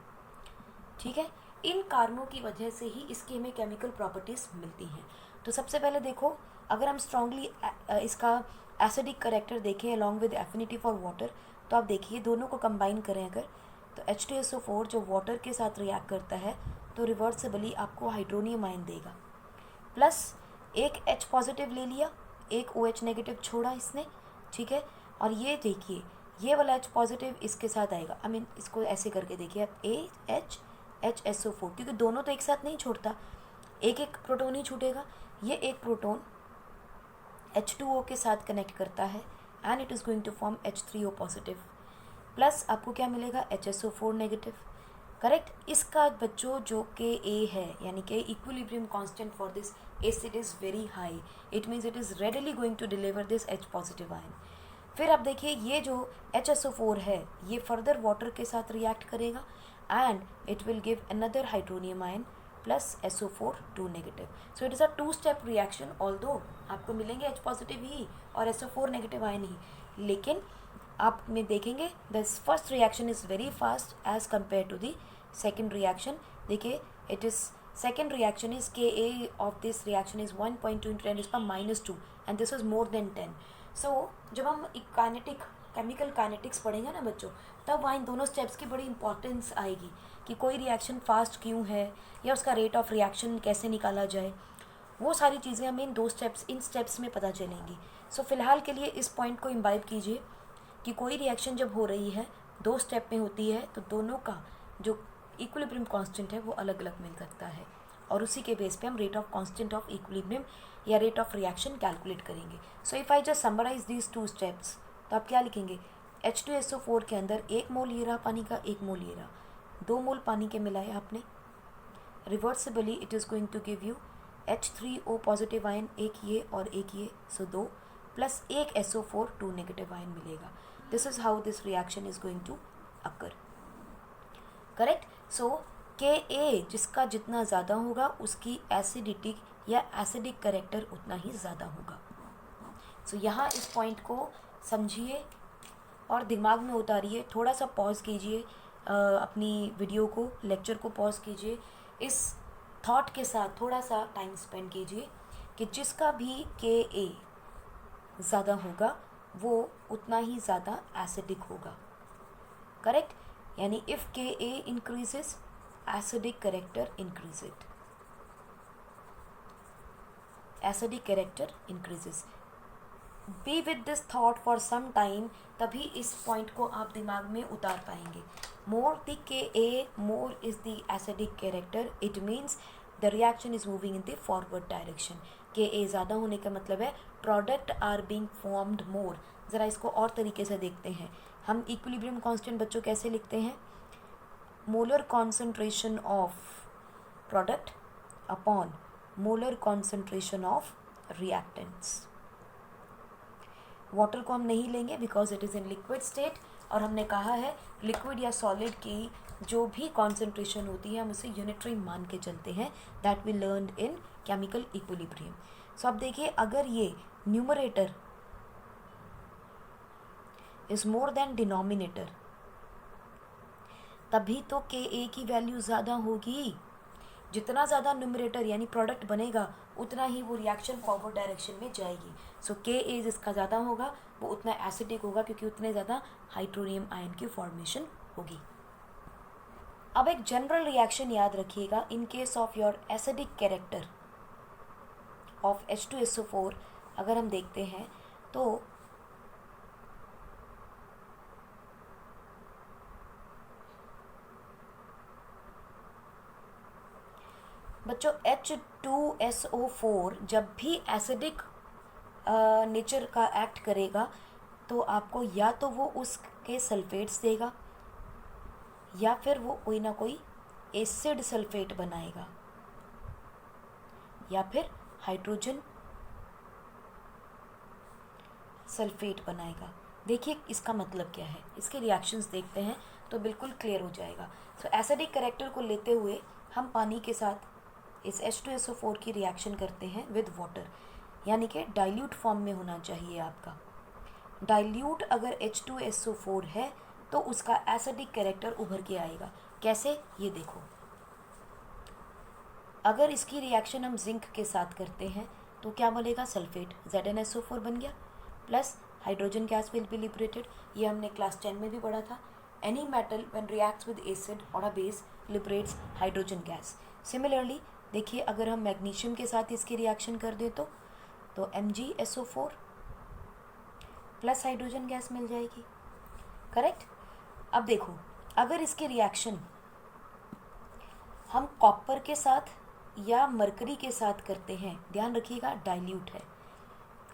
ठीक है, इन कारणों की वजह से ही इसकी हमें केमिकल प्रॉपर्टीज़ मिलती हैं। तो सबसे पहले देखो, अगर हम स्ट्रांगली इसका एसिडिक करेक्टर देखें along with affinity for water, तो आप देखिए दोनों को कंबाइन करें अगर, तो H2SO4 जो वाटर के साथ रिएक्ट करता है तो रिवर्सिबली आपको हाइड्रोनियम आयन देगा, प्लस एक H पॉजिटिव ले लिया, एक OH नेगेटिव छोड़ा इसने। ठीक है, और ये देखिए ये वाला H पॉजिटिव इसके साथ आएगा। आई मीन इसको ऐसे करके देखिए आप, HSO4, क्योंकि दोनों तो एक साथ नहीं छोड़ता, एक एक प्रोटोन ही छूटेगा। ये एक प्रोटोन H2O के साथ कनेक्ट करता है and it is going to form H3O positive, plus आपको क्या मिलेगा, HSO4 नेगेटिव। करेक्ट। इसका बच्चों जो Ka है, यानी कि equilibrium constant for this acid is very high, it means it is readily going to deliver this H positive ion. फिर आप देखिए ये जो HSO4 है ये फर्दर वाटर के साथ रिएक्ट करेगा and it will give another hydronium ion plus SO4 2 negative. So it is a 2-स्टेप रिएक्शन, ऑल्दो आपको मिलेंगे H पॉजिटिव ही और SO4 नेगेटिव आयन ही, लेकिन आप में देखेंगे the first reaction is very fast as compare to the second reaction. देखिए it is second reaction is Ka of this reaction is 1.2 into 10⁻² and this is more than 10। सो जब हम kinetic chemical kinetics पढ़ेंगे ना बच्चों, तब वहाँ इन दोनों स्टेप्स की बड़ी इंपॉर्टेंस आएगी कि कोई रिएक्शन फास्ट क्यों है या उसका रेट ऑफ रिएक्शन कैसे निकाला जाए, वो सारी चीज़ें हमें इन स्टेप्स में पता चलेंगी। सो फिलहाल के लिए इस पॉइंट को इम्बाइब कीजिए कि कोई रिएक्शन जब हो रही है 2 स्टेप में होती है तो दोनों का जो इक्विलिब्रियम कांस्टेंट है वो अलग अलग मिल सकता है, और उसी के बेस पे हम rate of constant of equilibrium या रेट ऑफ रिएक्शन कैलकुलेट करेंगे। So if I just summarise these 2 steps, तो आप क्या लिखेंगे, H2SO4 के अंदर 1 मोल ये रहा पानी का, 1 मोल ये रहा, 2 मोल पानी के मिलाए आपने, reversibly it is going to give you H3O positive ion, एक ये और एक ये, सो 2 प्लस एक SO4 2 नेगेटिव आयन मिलेगा। This is how this reaction is going to occur. Correct. So Ka जिसका जितना ज़्यादा होगा उसकी एसिडिटी या एसिडिक करेक्टर उतना ही ज़्यादा होगा। सो यहाँ इस पॉइंट को समझिए और दिमाग में उतारिए, थोड़ा सा पॉज कीजिए अपनी वीडियो को, लेक्चर को पॉज कीजिए, इस थॉट के साथ थोड़ा सा टाइम स्पेंड कीजिए कि जिसका भी Ka ज़्यादा होगा वो उतना ही ज़्यादा एसिडिक होगा। करेक्ट, यानी if Ka increases acidic character increased, acidic character increases. Be with this thought for some time, तभी इस पॉइंट को आप दिमाग में उतार पाएंगे। More the Ka more is the acidic character, it means the reaction is moving in the forward direction. Ka ज़्यादा होने का मतलब है product are being formed more. ज़रा इसको और तरीके से देखते हैं, हम इक्विलिब्रियम कांस्टेंट बच्चों कैसे लिखते हैं, molar concentration of product upon molar concentration of reactants. Water को हम नहीं लेंगे because it is in liquid state, और हमने कहा है लिक्विड या सॉलिड की जो भी कॉन्सेंट्रेशन होती है हम उसे यूनिटरी मान के चलते हैं, that we learned in chemical equilibrium. So अब देखिए अगर ये numerator is more than denominator, तभी तो Ka की वैल्यू ज़्यादा होगी। जितना ज़्यादा न्यूमरेटर यानी प्रोडक्ट बनेगा उतना ही वो रिएक्शन फॉरवर्ड डायरेक्शन में जाएगी। सो Ka जिसका ज़्यादा होगा वो उतना एसिडिक होगा क्योंकि उतने ज़्यादा हाइड्रोनियम आयन की फॉर्मेशन होगी। अब एक जनरल रिएक्शन याद रखिएगा, इन case of your acidic character of H2SO4 अगर हम देखते हैं तो बच्चों H2SO4 जब भी एसिडिक नेचर का एक्ट करेगा तो आपको या तो वो उसके सल्फेट्स देगा या फिर वो कोई ना कोई एसिड सल्फेट बनाएगा या फिर हाइड्रोजन सल्फेट बनाएगा। देखिए इसका मतलब क्या है, इसके रिएक्शंस देखते हैं तो बिल्कुल क्लियर हो जाएगा। सो एसिडिक कैरेक्टर को लेते हुए हम पानी के साथ इस H2SO4 की रिएक्शन करते हैं विद वाटर, यानी कि डाइल्यूट फॉर्म में होना चाहिए आपका। डाइल्यूट अगर H2SO4 है तो उसका एसिडिक कैरेक्टर उभर के आएगा। कैसे, ये देखो, अगर इसकी रिएक्शन हम जिंक के साथ करते हैं तो क्या बनेगा, सल्फेट ZnSO4 बन गया, plus hydrogen gas will be liberated. ये हमने क्लास 10 में भी पढ़ा था। Any metal when reacts with acid और a base liberates hydrogen gas. Similarly देखिए, अगर हम मैग्नीशियम के साथ इसकी रिएक्शन कर दें तो MgSO4 प्लस हाइड्रोजन गैस मिल जाएगी, करेक्ट। अब देखो, अगर इसकी रिएक्शन हम कॉपर के साथ या मरकरी के साथ करते हैं, ध्यान रखिएगा डाइल्यूट है,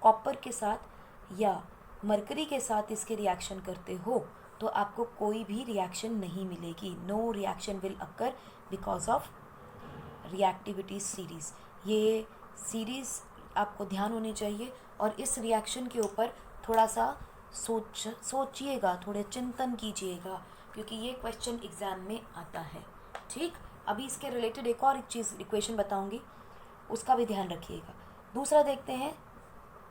कॉपर के साथ या मरकरी के साथ इसके रिएक्शन करते हो तो आपको कोई भी रिएक्शन नहीं मिलेगी। No reaction will occur because of reactivity series. ये सीरीज आपको ध्यान होनी चाहिए और इस रिएक्शन के ऊपर थोड़ा सा सोचिएगा, थोड़े चिंतन कीजिएगा, क्योंकि ये क्वेश्चन एग्जाम में आता है। ठीक, अभी इसके रिलेटेड एक और चीज़ इक्वेशन बताऊंगी, उसका भी ध्यान रखिएगा। दूसरा देखते हैं,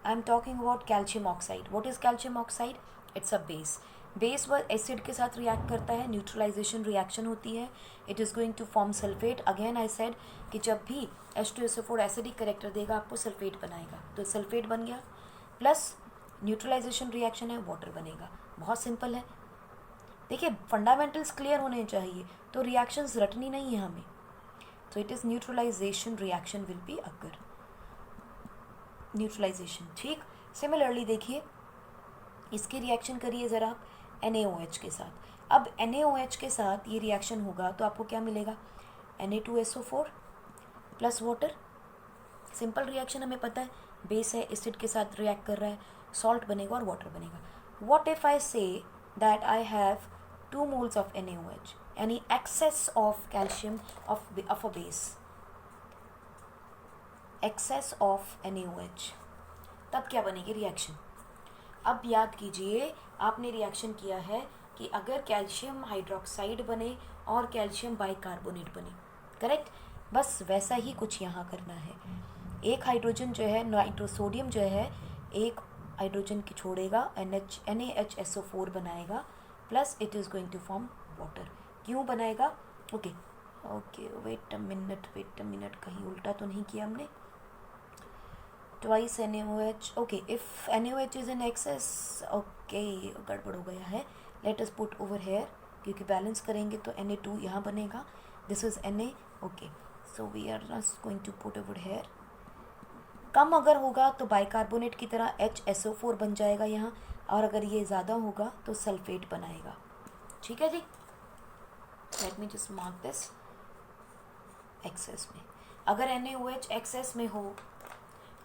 I am talking about calcium oxide. What is calcium oxide? It's a base. Base वह एसिड के साथ रिएक्ट करता है, न्यूट्रलाइजेशन रिएक्शन होती है, it is going to form sulphate. Again I said कि जब भी H2SO4 एसिडिक करेक्टर देगा आपको सल्फेट बनाएगा, तो सल्फेट बन गया, प्लस न्यूट्रलाइजेशन रिएक्शन है, वाटर बनेगा। बहुत सिंपल है। देखिए फंडामेंटल्स क्लियर होने चाहिए, तो रिएक्शंस रटनी नहीं है हमें। तो it is neutralisation reaction will be occur, neutralisation. ठीक, सिमिलरली देखिए इसकी रिएक्शन करिए ज़रा आप NaOH के साथ। अब NaOH के साथ ये रिएक्शन होगा तो आपको क्या मिलेगा, Na2SO4 plus water. Simple reaction हमें पता है, बेस है, एसिड के साथ रिएक्ट कर रहा है, सॉल्ट बनेगा और वाटर बनेगा। What if I say that I have 2 moles of NaOH, यानी excess of calcium of a base, excess of NaOH, तब क्या बनेगी रिएक्शन। अब याद कीजिए, आपने रिएक्शन किया है कि अगर कैल्शियम हाइड्रोक्साइड बने और कैल्शियम बाइकार्बोनेट बने, करेक्ट। बस वैसा ही कुछ यहाँ करना है। एक हाइड्रोजन जो है, सोडियम जो है, एक हाइड्रोजन की छोड़ेगा, NaHSO4 बनाएगा, plus it is going to form water. क्यों बनाएगा, ओके वेट अ मिनट, कहीं उल्टा तो नहीं किया हमने। Twice NaOH, okay, if NaOH is in excess, okay गड़बड़ हो गया है, let us put over here, क्योंकि बैलेंस करेंगे तो Na2 यहाँ बनेगा, this is Na, okay, so we are just going to put over here. कम अगर होगा तो बाइकार्बोनेट की तरह HSO4 बन जाएगा यहाँ, और अगर ये ज़्यादा होगा तो सल्फेट बनाएगा। ठीक है जी, let me just mark this, excess में। अगर NaOH एक्सेस में हो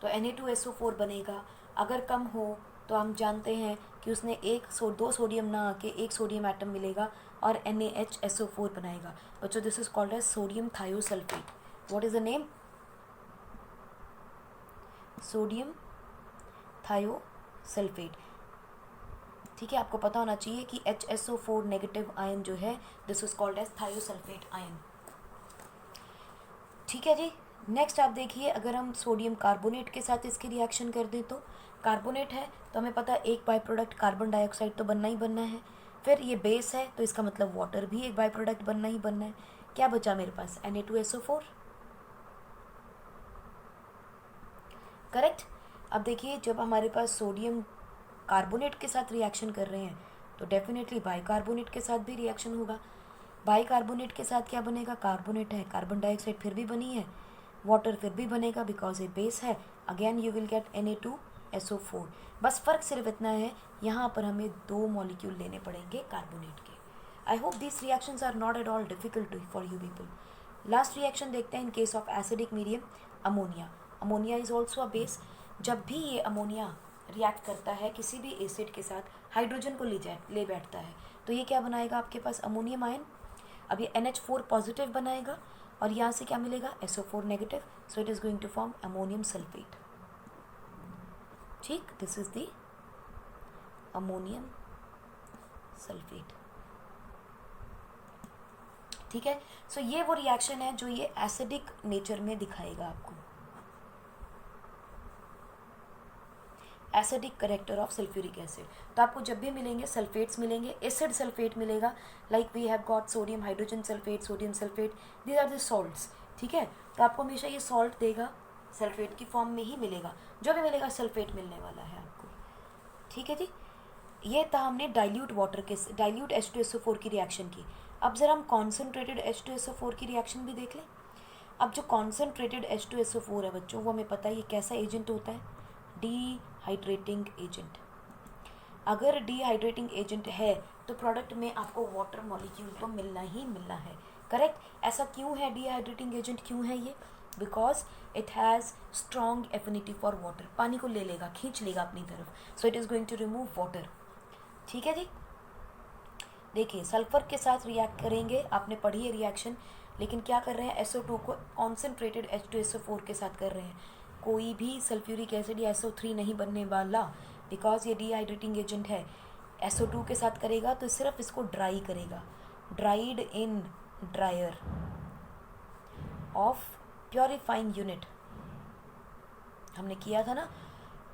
तो Na2SO4 बनेगा, अगर कम हो तो हम जानते हैं कि उसने दो सोडियम ना आके एक सोडियम एटम मिलेगा और NaHSO4 बनाएगा। बच्चों this is called as sodium thiosulphate. What is the name, sodium thiosulphate. ठीक है, आपको पता होना चाहिए कि HSO4 नेगेटिव आयन जो है, this is called as thiosulphate ion. ठीक है जी, नेक्स्ट आप देखिए, अगर हम सोडियम कार्बोनेट के साथ इसकी रिएक्शन कर दें तो कार्बोनेट है तो हमें पता है एक बाई प्रोडक्ट कार्बन डाइऑक्साइड तो बनना ही बनना है, फिर ये बेस है तो इसका मतलब वाटर भी एक बाई प्रोडक्ट बनना ही बनना है। क्या बचा मेरे पास, Na2SO4, करेक्ट। अब देखिए, जब हमारे पास सोडियम कार्बोनेट के साथ रिएक्शन कर रहे हैं तो डेफिनेटली बाइकार्बोनेट के साथ भी रिएक्शन होगा। बाइकार्बोनेट के साथ क्या बनेगा, कार्बोनेट है, कार्बन डाइऑक्साइड फिर भी बनी है, वाटर फिर भी बनेगा बिकॉज ये बेस है, again you will gate Na2 SO4। बस फ़र्क सिर्फ इतना है, यहाँ पर हमें 2 मॉलिक्यूल लेने पड़ेंगे कार्बोनेट के। I hope this reactions are not at all difficult for you people. Last reaction देखते हैं in case of acidic medium, ammonia. Ammonia is also a base. जब भी ये अमोनिया रिएक्ट करता है किसी भी एसिड के साथ, हाइड्रोजन को ले बैठता है, तो ये क्या बनाएगा आपके पास, अमोनियम आयन। अब ये NH4 पॉजिटिव बनाएगा और यहाँ से क्या मिलेगा, SO4 negative. So it is going to form ammonium sulphate. ठीक, this is the ammonium sulphate. ठीक है, सो ये वो रिएक्शन है जो ये एसिडिक नेचर में दिखाएगा आपको, acidic character of sulphuric acid. तो आपको जब भी मिलेंगे सल्फेट्स मिलेंगे, एसिड सल्फेट मिलेगा, like we have got sodium hydrogen sulphate, sodium sulphate, these are the salts. ठीक है, तो आपको हमेशा ये सॉल्ट देगा, सल्फेट की फॉर्म में ही मिलेगा, जो भी मिलेगा सल्फेट मिलने वाला है आपको। ठीक है जी, ये था हमने डाइल्यूट वाटर के, डाइल्यूट H2SO4 की रिएक्शन की। अब ज़रा हम कॉन्सेंट्रेटेड H2SO4 की रिएक्शन भी देख लें। अब जो कॉन्सेंट्रेटेड H2SO4 है बच्चों, वो हमें पता है ये कैसा एजेंट होता है, डिहाइड्रेटिंग एजेंट। अगर डिहाइड्रेटिंग एजेंट है तो प्रोडक्ट में आपको वाटर मॉलिक्यूल तो मिलना ही मिलना है। करेक्ट, ऐसा क्यों है, डिहाइड्रेटिंग एजेंट क्यों है ये, because it has strong affinity for water, पानी को ले लेगा, खींच लेगा अपनी तरफ, so it is going to remove water. ठीक है जी, देखिए सल्फर के साथ रिएक्ट करेंगे, आपने पढ़ी है रिएक्शन, लेकिन क्या कर रहे हैं, SO2 को कॉन्सेंट्रेटेड H2SO4 के साथ कर रहे हैं। कोई भी सल्फ्यूरिक एसिड या SO3 नहीं बनने वाला, बिकॉज ये डिहाइड्रेटिंग एजेंट है। SO2 के साथ करेगा तो सिर्फ इसको ड्राई करेगा, dried in dryer of purifying unit, हमने किया था ना,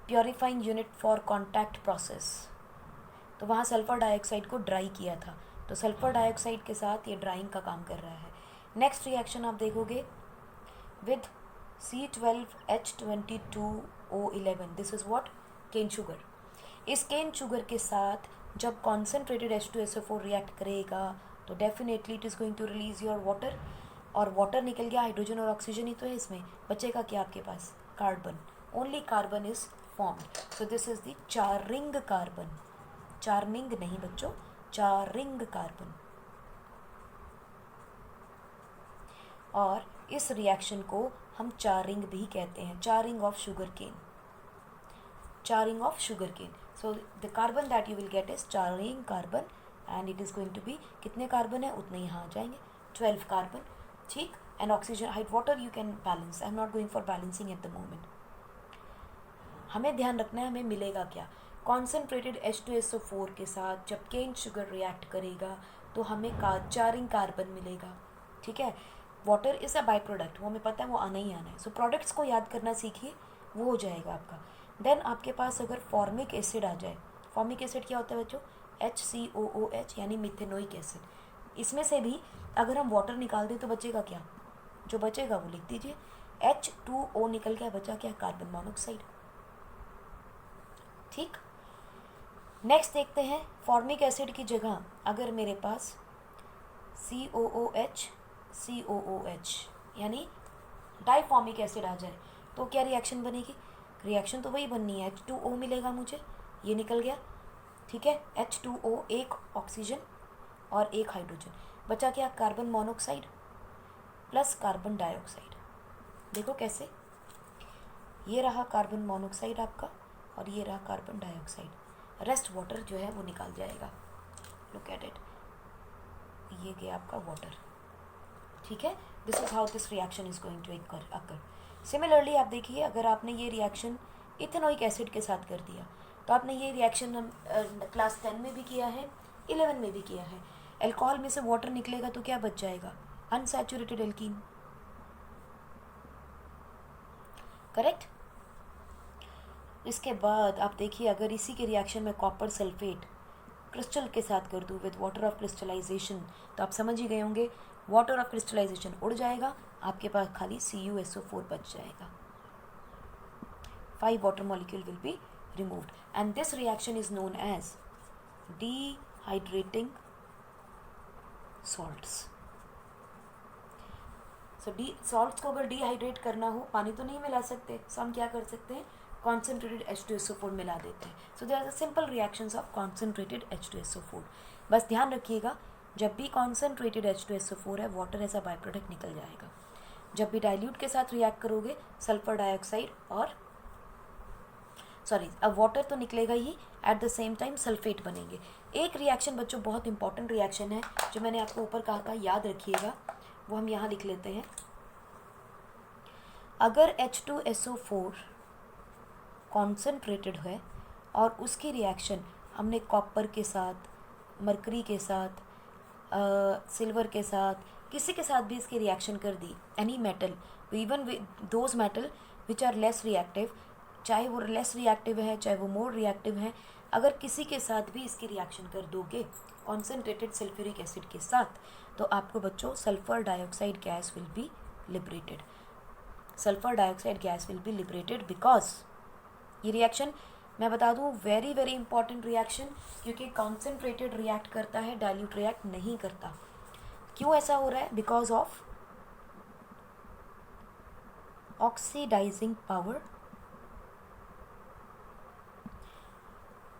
purifying unit for contact process, तो वहाँ सल्फर डाइऑक्साइड को ड्राई किया था, तो सल्फर डाइऑक्साइड के साथ ये ड्राइंग का काम कर रहा है। नेक्स्ट रिएक्शन आप देखोगे with C12H22O11, this is what, cane sugar. इस केन शुगर के साथ जब कॉन्सेंट्रेटेड H2SO4 रिएक्ट करेगा तो definitely it is going to release your water, और वाटर निकल गया, हाइड्रोजन और ऑक्सीजन ही तो है इसमें, बचेगा क्या आपके पास, carbon, only carbon is formed. So this is the 4 ring carbon, charming नहीं बच्चों, 4 रिंग कार्बन। और इस रिएक्शन को हम 4 रिंग भी कहते हैं, 4 ring of sugar cane, 4 ring of sugar cane. So the carbon that you will get is 4 ring carbon, and it is going to be, कितने कार्बन है उतने यहाँ आ जाएंगे, 12 कार्बन। ठीक, and oxygen, hide water you can balance, I am not going for balancing at the moment. हमें ध्यान रखना है हमें मिलेगा क्या, कॉन्सेंट्रेटेड H2SO4 के साथ जब केन शुगर रिएक्ट करेगा तो हमें 4 रिंग कार्बन मिलेगा। ठीक है, water is a by product, वो हमें पता है, वो आना ही आना है। सो प्रोडक्ट्स को याद करना सीखिए, वो हो जाएगा आपका। देन आपके पास अगर फॉर्मिक एसिड आ जाए, फॉर्मिक एसिड क्या होता है बच्चों, HCOOH यानी मिथेनोइक एसिड। इसमें से भी अगर हम वाटर निकाल दें तो बचेगा क्या, जो बचेगा वो लिख दीजिए, H2O निकल गया, बचा क्या, कार्बन मोनोऑक्साइड। ठीक, नेक्स्ट देखते हैं, फॉर्मिक एसिड की जगह अगर मेरे पास COOH COOH यानी डाइफॉर्मिक एसिड आ जाए तो क्या रिएक्शन बनेगी, रिएक्शन तो वही बननी है, H2O मिलेगा मुझे, ये निकल गया। ठीक है, H2O, एक ऑक्सीजन और एक हाइड्रोजन, बचा क्या, carbon monoxide plus carbon dioxide. देखो कैसे, ये रहा कार्बन मोनोऑक्साइड आपका और ये रहा कार्बन डाइऑक्साइड, रेस्ट वाटर जो है वो निकाल जाएगा, लुक एट इट, ये गया आपका वाटर। ठीक है, this is how this reaction is going to occur. Similarly आप देखिए, अगर आपने ये रिएक्शन इथेनोइक एसिड के साथ कर दिया तो आपने ये रिएक्शन हम क्लास 10 में भी किया है, 11 में भी किया है। अल्कोहल में से वाटर निकलेगा तो क्या बच जाएगा, अनसैचुरेटेड एल्कीन। करेक्ट, इसके बाद आप देखिए, अगर इसी के रिएक्शन में कॉपर सल्फेट क्रिस्टल के साथ कर दूँ विद वाटर ऑफ क्रिस्टलाइजेशन, तो आप समझ ही गए होंगे, वाटर ऑफ क्रिस्टलाइजेशन उड़ जाएगा, आपके पास खाली CuSO4 बच जाएगा, 5 water molecule will be removed, and this reaction is known as dehydrating salts. So salts को अगर डिहाइड्रेट करना हो, पानी तो नहीं मिला सकते, so हम क्या कर सकते हैं, कॉन्सेंट्रेटेड H2SO4 मिला देते हैं. So there are simple reactions of concentrated H2SO4. बस ध्यान रखिएगा, जब भी कॉन्सेंट्रेटेड H2SO4 है, water as a by product निकल जाएगा. जब भी डाइल्यूट के साथ रिएक्ट करोगे, सल्फर डाइऑक्साइड और अब वाटर तो निकलेगा ही, at the same time sulphate बनेंगे. एक रिएक्शन बच्चों बहुत इंपॉर्टेंट रिएक्शन है जो मैंने आपको ऊपर कहा था, याद रखिएगा, वो हम यहाँ लिख लेते हैं. अगर H2SO4 कॉन्सेंट्रेटेड है और उसकी रिएक्शन हमने कॉपर के साथ, मरकरी के साथ, सिल्वर के साथ, किसी के साथ भी इसकी रिएक्शन कर दी, any metal, even those metal which are less reactive, चाहे वो लेस रिएक्टिव है चाहे वो मोर रिएक्टिव है, अगर किसी के साथ भी इसकी रिएक्शन कर दोगे कॉन्सेंट्रेटेड सल्फ्यूरिक एसिड के साथ, तो आपको बच्चों sulphur dioxide gas will be liberated. Sulphur dioxide gas will be liberated because ये रिएक्शन मैं बता दूं वेरी वेरी इंपॉर्टेंट रिएक्शन, क्योंकि कॉन्सेंट्रेटेड रिएक्ट करता है, डाइल्यूट रिएक्ट नहीं करता. क्यों ऐसा हो रहा है? बिकॉज ऑफ ऑक्सीडाइजिंग पावर,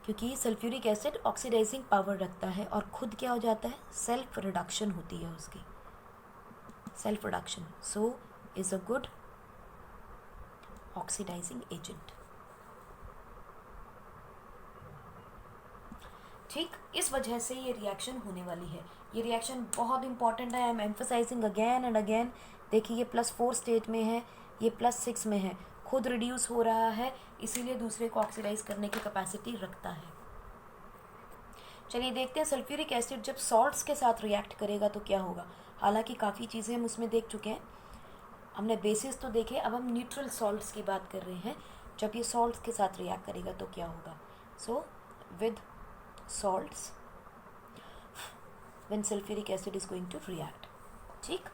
क्योंकि सल्फ्यूरिक एसिड ऑक्सीडाइजिंग पावर रखता है और खुद क्या हो जाता है, सेल्फ रिडक्शन होती है उसकी, self reduction. So is a good oxidising agent. ठीक, इस वजह से ये रिएक्शन होने वाली है. ये रिएक्शन बहुत इंपॉर्टेंट है, I am emphasising again and again. देखिए ये +4 स्टेट में है, ये +6 में है, खुद रिड्यूस हो रहा है, इसीलिए दूसरे को ऑक्सीडाइज करने की कैपेसिटी रखता है. चलिए देखते हैं सल्फ्यूरिक एसिड जब सॉल्ट्स के साथ रिएक्ट करेगा तो क्या होगा. हालांकि काफ़ी चीज़ें हम उसमें देख चुके हैं, हमने बेसिस तो देखे, अब हम न्यूट्रल सॉल्ट्स की बात कर रहे हैं. जब ये सॉल्ट्स के साथ रिएक्ट करेगा तो क्या होगा. So with salts when sulfuric acid is going to react. ठीक,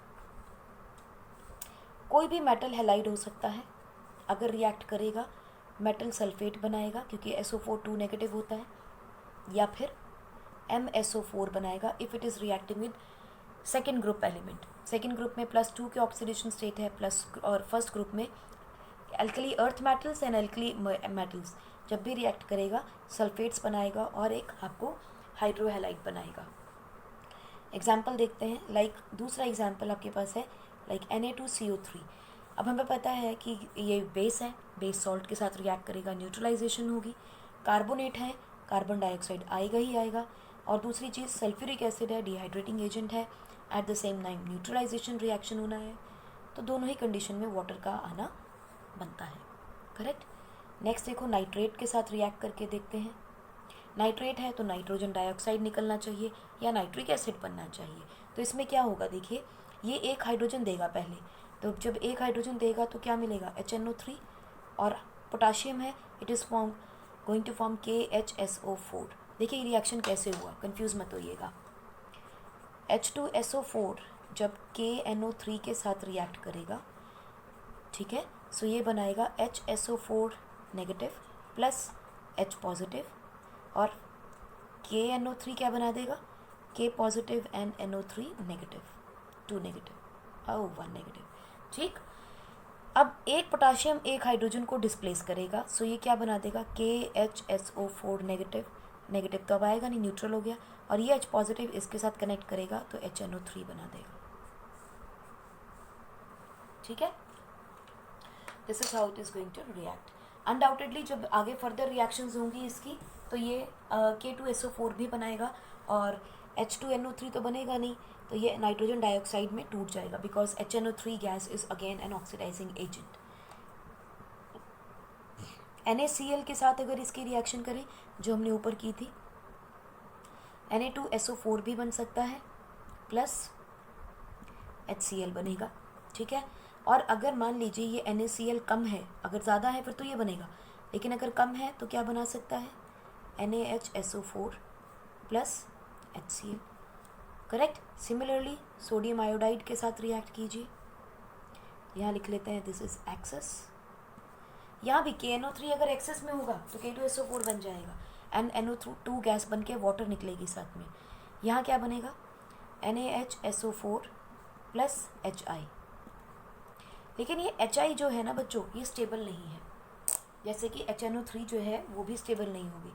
कोई भी मेटल हैलाइड हो सकता है, अगर रिएक्ट करेगा मेटल सल्फेट बनाएगा क्योंकि SO4 2 नेगेटिव होता है, या फिर MSO4 बनाएगा if it is reacting with second group element. Second group में +2 के ऑक्सीडेशन स्टेट है प्लस, और फर्स्ट ग्रुप में alkali earth metals and alkali metals. जब भी रिएक्ट करेगा सल्फेट्स बनाएगा और एक आपको हाइड्रोहेलाइड बनाएगा. एग्जाम्पल देखते हैं. लाइक दूसरा एग्जाम्पल आपके पास है लाइक Na2CO3. अब हमें पता है कि ये बेस है, बेस सॉल्ट के साथ रिएक्ट करेगा, न्यूट्रलाइजेशन होगी. कार्बोनेट है, कार्बन डाइऑक्साइड आएगा ही आएगा. और दूसरी चीज़ सल्फ्यूरिक एसिड है, डिहाइड्रेटिंग एजेंट है, at the same time neutralisation reaction होना है. तो दोनों ही कंडीशन में वाटर का आना बनता है. करेक्ट. नेक्स्ट देखो, नाइट्रेट के साथ रिएक्ट करके देखते हैं. नाइट्रेट है तो नाइट्रोजन डाइऑक्साइड निकलना चाहिए या नाइट्रिक एसिड बनना चाहिए. तो इसमें क्या होगा, देखिए ये एक हाइड्रोजन देगा पहले, तो जब एक हाइड्रोजन देगा तो क्या मिलेगा, HNO3, और पोटाशियम है, it is going to form KHSO4. देखिए ये रिएक्शन कैसे हुआ, कंफ्यूज मत होइएगा. H2SO4 जब KNO3 के साथ रिएक्ट करेगा, ठीक है, सो ये बनाएगा HSO4 negative plus H positive, और KNO3 क्या बना देगा, K positive and NO3 negative, 2 negative और 1 नेगेटिव. ठीक, अब एक पोटाशियम एक हाइड्रोजन को डिस्प्लेस करेगा, सो ये क्या बना देगा, KHSO4 नेगेटिव, नेगेटिव तो अब आएगा नहीं, न्यूट्रल हो गया, और ये H पॉजिटिव इसके साथ कनेक्ट करेगा तो HNO3 बना देगा. ठीक है, this is how it is going to react. Undoubtedly जब आगे फर्दर रिएक्शंस होंगी इसकी, तो ये K2SO4 भी बनाएगा और H2NO3 तो बनेगा नहीं, तो ये नाइट्रोजन डाइऑक्साइड में टूट जाएगा because HNO3 gas is again an oxidising agent. NaCl के साथ अगर इसकी रिएक्शन करें जो हमने ऊपर की थी, Na2SO4 भी बन सकता है प्लस HCl बनेगा. ठीक है, और अगर मान लीजिए ये NaCl कम है, अगर ज़्यादा है फिर तो ये बनेगा, लेकिन अगर कम है तो क्या बना सकता है, NaHSO4 plus HCl. Correct. Similarly sodium iodide के साथ रिएक्ट कीजिए, यहाँ लिख लेते हैं दिस इज एक्सेस. यहाँ भी KNO3 अगर एक्सेस में होगा तो K2SO4 बन जाएगा एंड NO2 गैस बन के वाटर निकलेगी साथ में. यहाँ क्या बनेगा, NaHSO4 प्लस HI. लेकिन ये HI जो है ना बच्चों, ये स्टेबल नहीं है. जैसे कि HNO3 जो है वो भी स्टेबल नहीं होगी।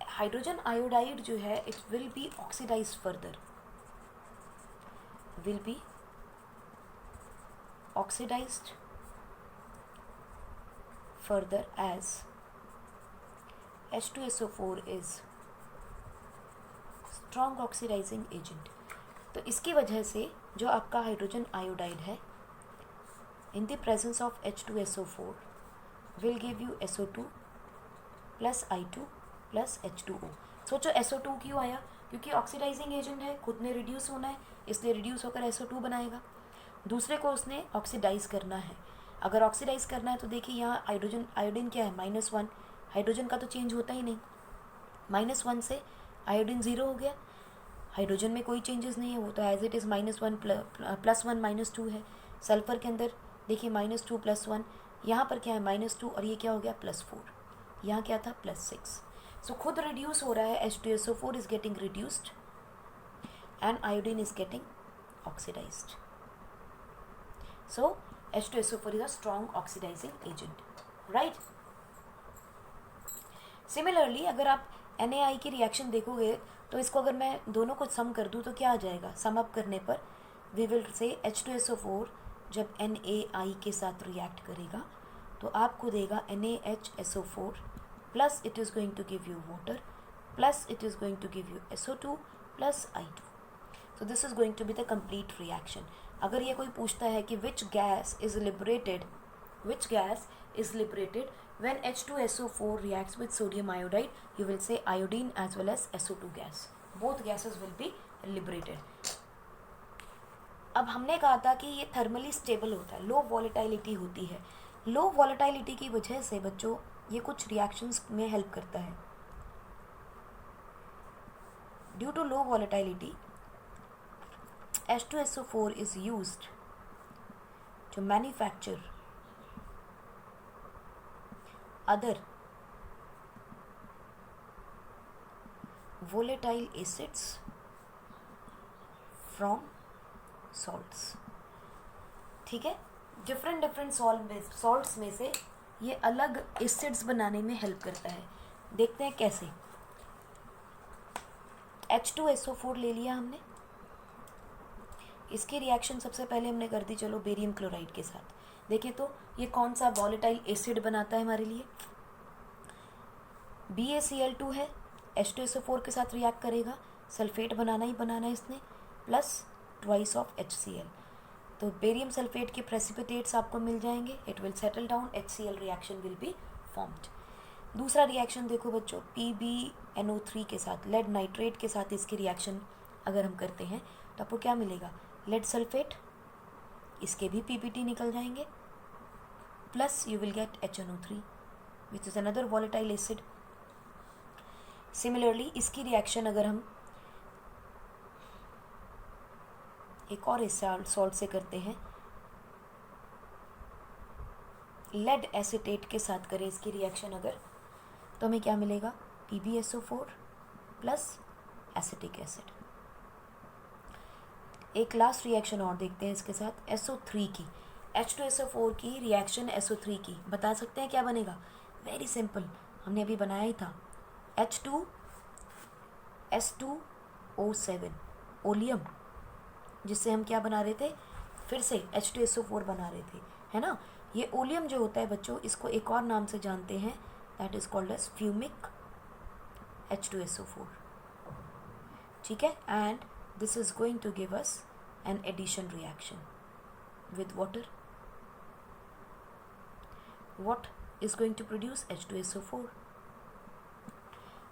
हाइड्रोजन आयोडाइड जो है it will be oxidise further, will be oxidised further as H2SO4 is strong oxidizing agent। तो इसकी वजह से जो आपका हाइड्रोजन आयोडाइड है in the presence of H2SO4 will give you SO2 plus I2 plus H2O। सोचो SO2 क्यों आया, क्योंकि ऑक्सीडाइजिंग एजेंट है, खुद ने रिड्यूस होना है इसलिए रिड्यूस होकर SO2 बनाएगा, दूसरे को उसने ऑक्सीडाइज करना है। अगर ऑक्सीडाइज करना है तो देखिए यहाँ हाइड्रोजन आयोडीन क्या है -1, हाइड्रोजन का तो चेंज होता ही नहीं, -1 से आयोडीन 0 हो गया, हाइड्रोजन में कोई चेंजेस नहीं है, वो तो एज इट इज़ -1 +1 -2 है। सल्फर के अंदर देखिए -2 +1, यहाँ पर क्या है -2 और ये क्या हो गया +4, यहाँ क्या था +6। सो खुद रिड्यूस हो रहा है, H2SO4 is getting reduced and iodine is getting oxidised. So H2SO4 is a strong oxidizing agent, right? Similarly, अगर आप NaI की रिएक्शन देखोगे तो इसको अगर मैं दोनों को सम कर दूँ तो क्या आ जाएगा, सम अप करने पर वी विल से H2SO4 जब NaI के साथ रिएक्ट करेगा तो आपको देगा NaHSO4 plus it is going to give you water plus it is going to give you SO2 plus I2। So this is going to be the complete reaction. अगर ये कोई पूछता है कि which gas is liberated when H2SO4 reacts with sodium iodide, you will say iodine as well as SO2 gas, both gases will be liberated। अब हमने कहा था कि ये थर्मली स्टेबल होता है, लो वॉलेटिलिटी होती है, लो वॉलेटिलिटी की वजह से बच्चों ये कुछ रिएक्शंस में हेल्प करता है। Due to low volatility H2SO4 is used to manufacture other volatile acids from salts। ठीक है, डिफरेंट सॉल्ट्स में से ये अलग एसिड्स बनाने में हेल्प करता है। देखते हैं कैसे। H2SO4 ले लिया हमने, इसकी रिएक्शन सबसे पहले हमने कर दी चलो बेरियम क्लोराइड के साथ। देखें तो ये कौन सा वॉलेटाइल एसिड बनाता है हमारे लिए, BaCl2 है, H2SO4 के साथ रिएक्ट करेगा, सल्फेट बनाना ही बनाना है इसने, प्लस ट्वाइस ऑफ HCl। तो बेरियम सल्फेट के प्रेसिपिटेट्स आपको मिल जाएंगे, it will settle down, HCl reaction will be formed. दूसरा रिएक्शन देखो बच्चों, PbNO3 के साथ, लेड नाइट्रेट के साथ इसकी रिएक्शन अगर हम करते हैं तो आपको क्या मिलेगा, लेड सल्फेट, इसके भी PBT निकल जाएंगे, plus you will gate HNO3 which is another volatile acid. Similarly इसकी रिएक्शन अगर हम एक और सॉल्ट से करते हैं, लेड एसीटेट के साथ करें इसकी रिएक्शन अगर, तो हमें क्या मिलेगा, PbSO4 प्लस एसिटिक एसिड। एक लास्ट रिएक्शन और देखते हैं इसके साथ, SO3 की, H2SO4 की रिएक्शन SO3 की, बता सकते हैं क्या बनेगा, वेरी सिंपल, हमने अभी बनाया ही था, H2S2O7 ओलियम, जिससे हम क्या बना रहे थे, फिर से H2SO4 बना रहे थे, है ना। ये ओलियम जो होता है बच्चों, इसको एक और नाम से जानते हैं, that is called as fuming H2SO4, ठीक है। And this is going to give us an addition reaction with water. What is going to produce H2SO4,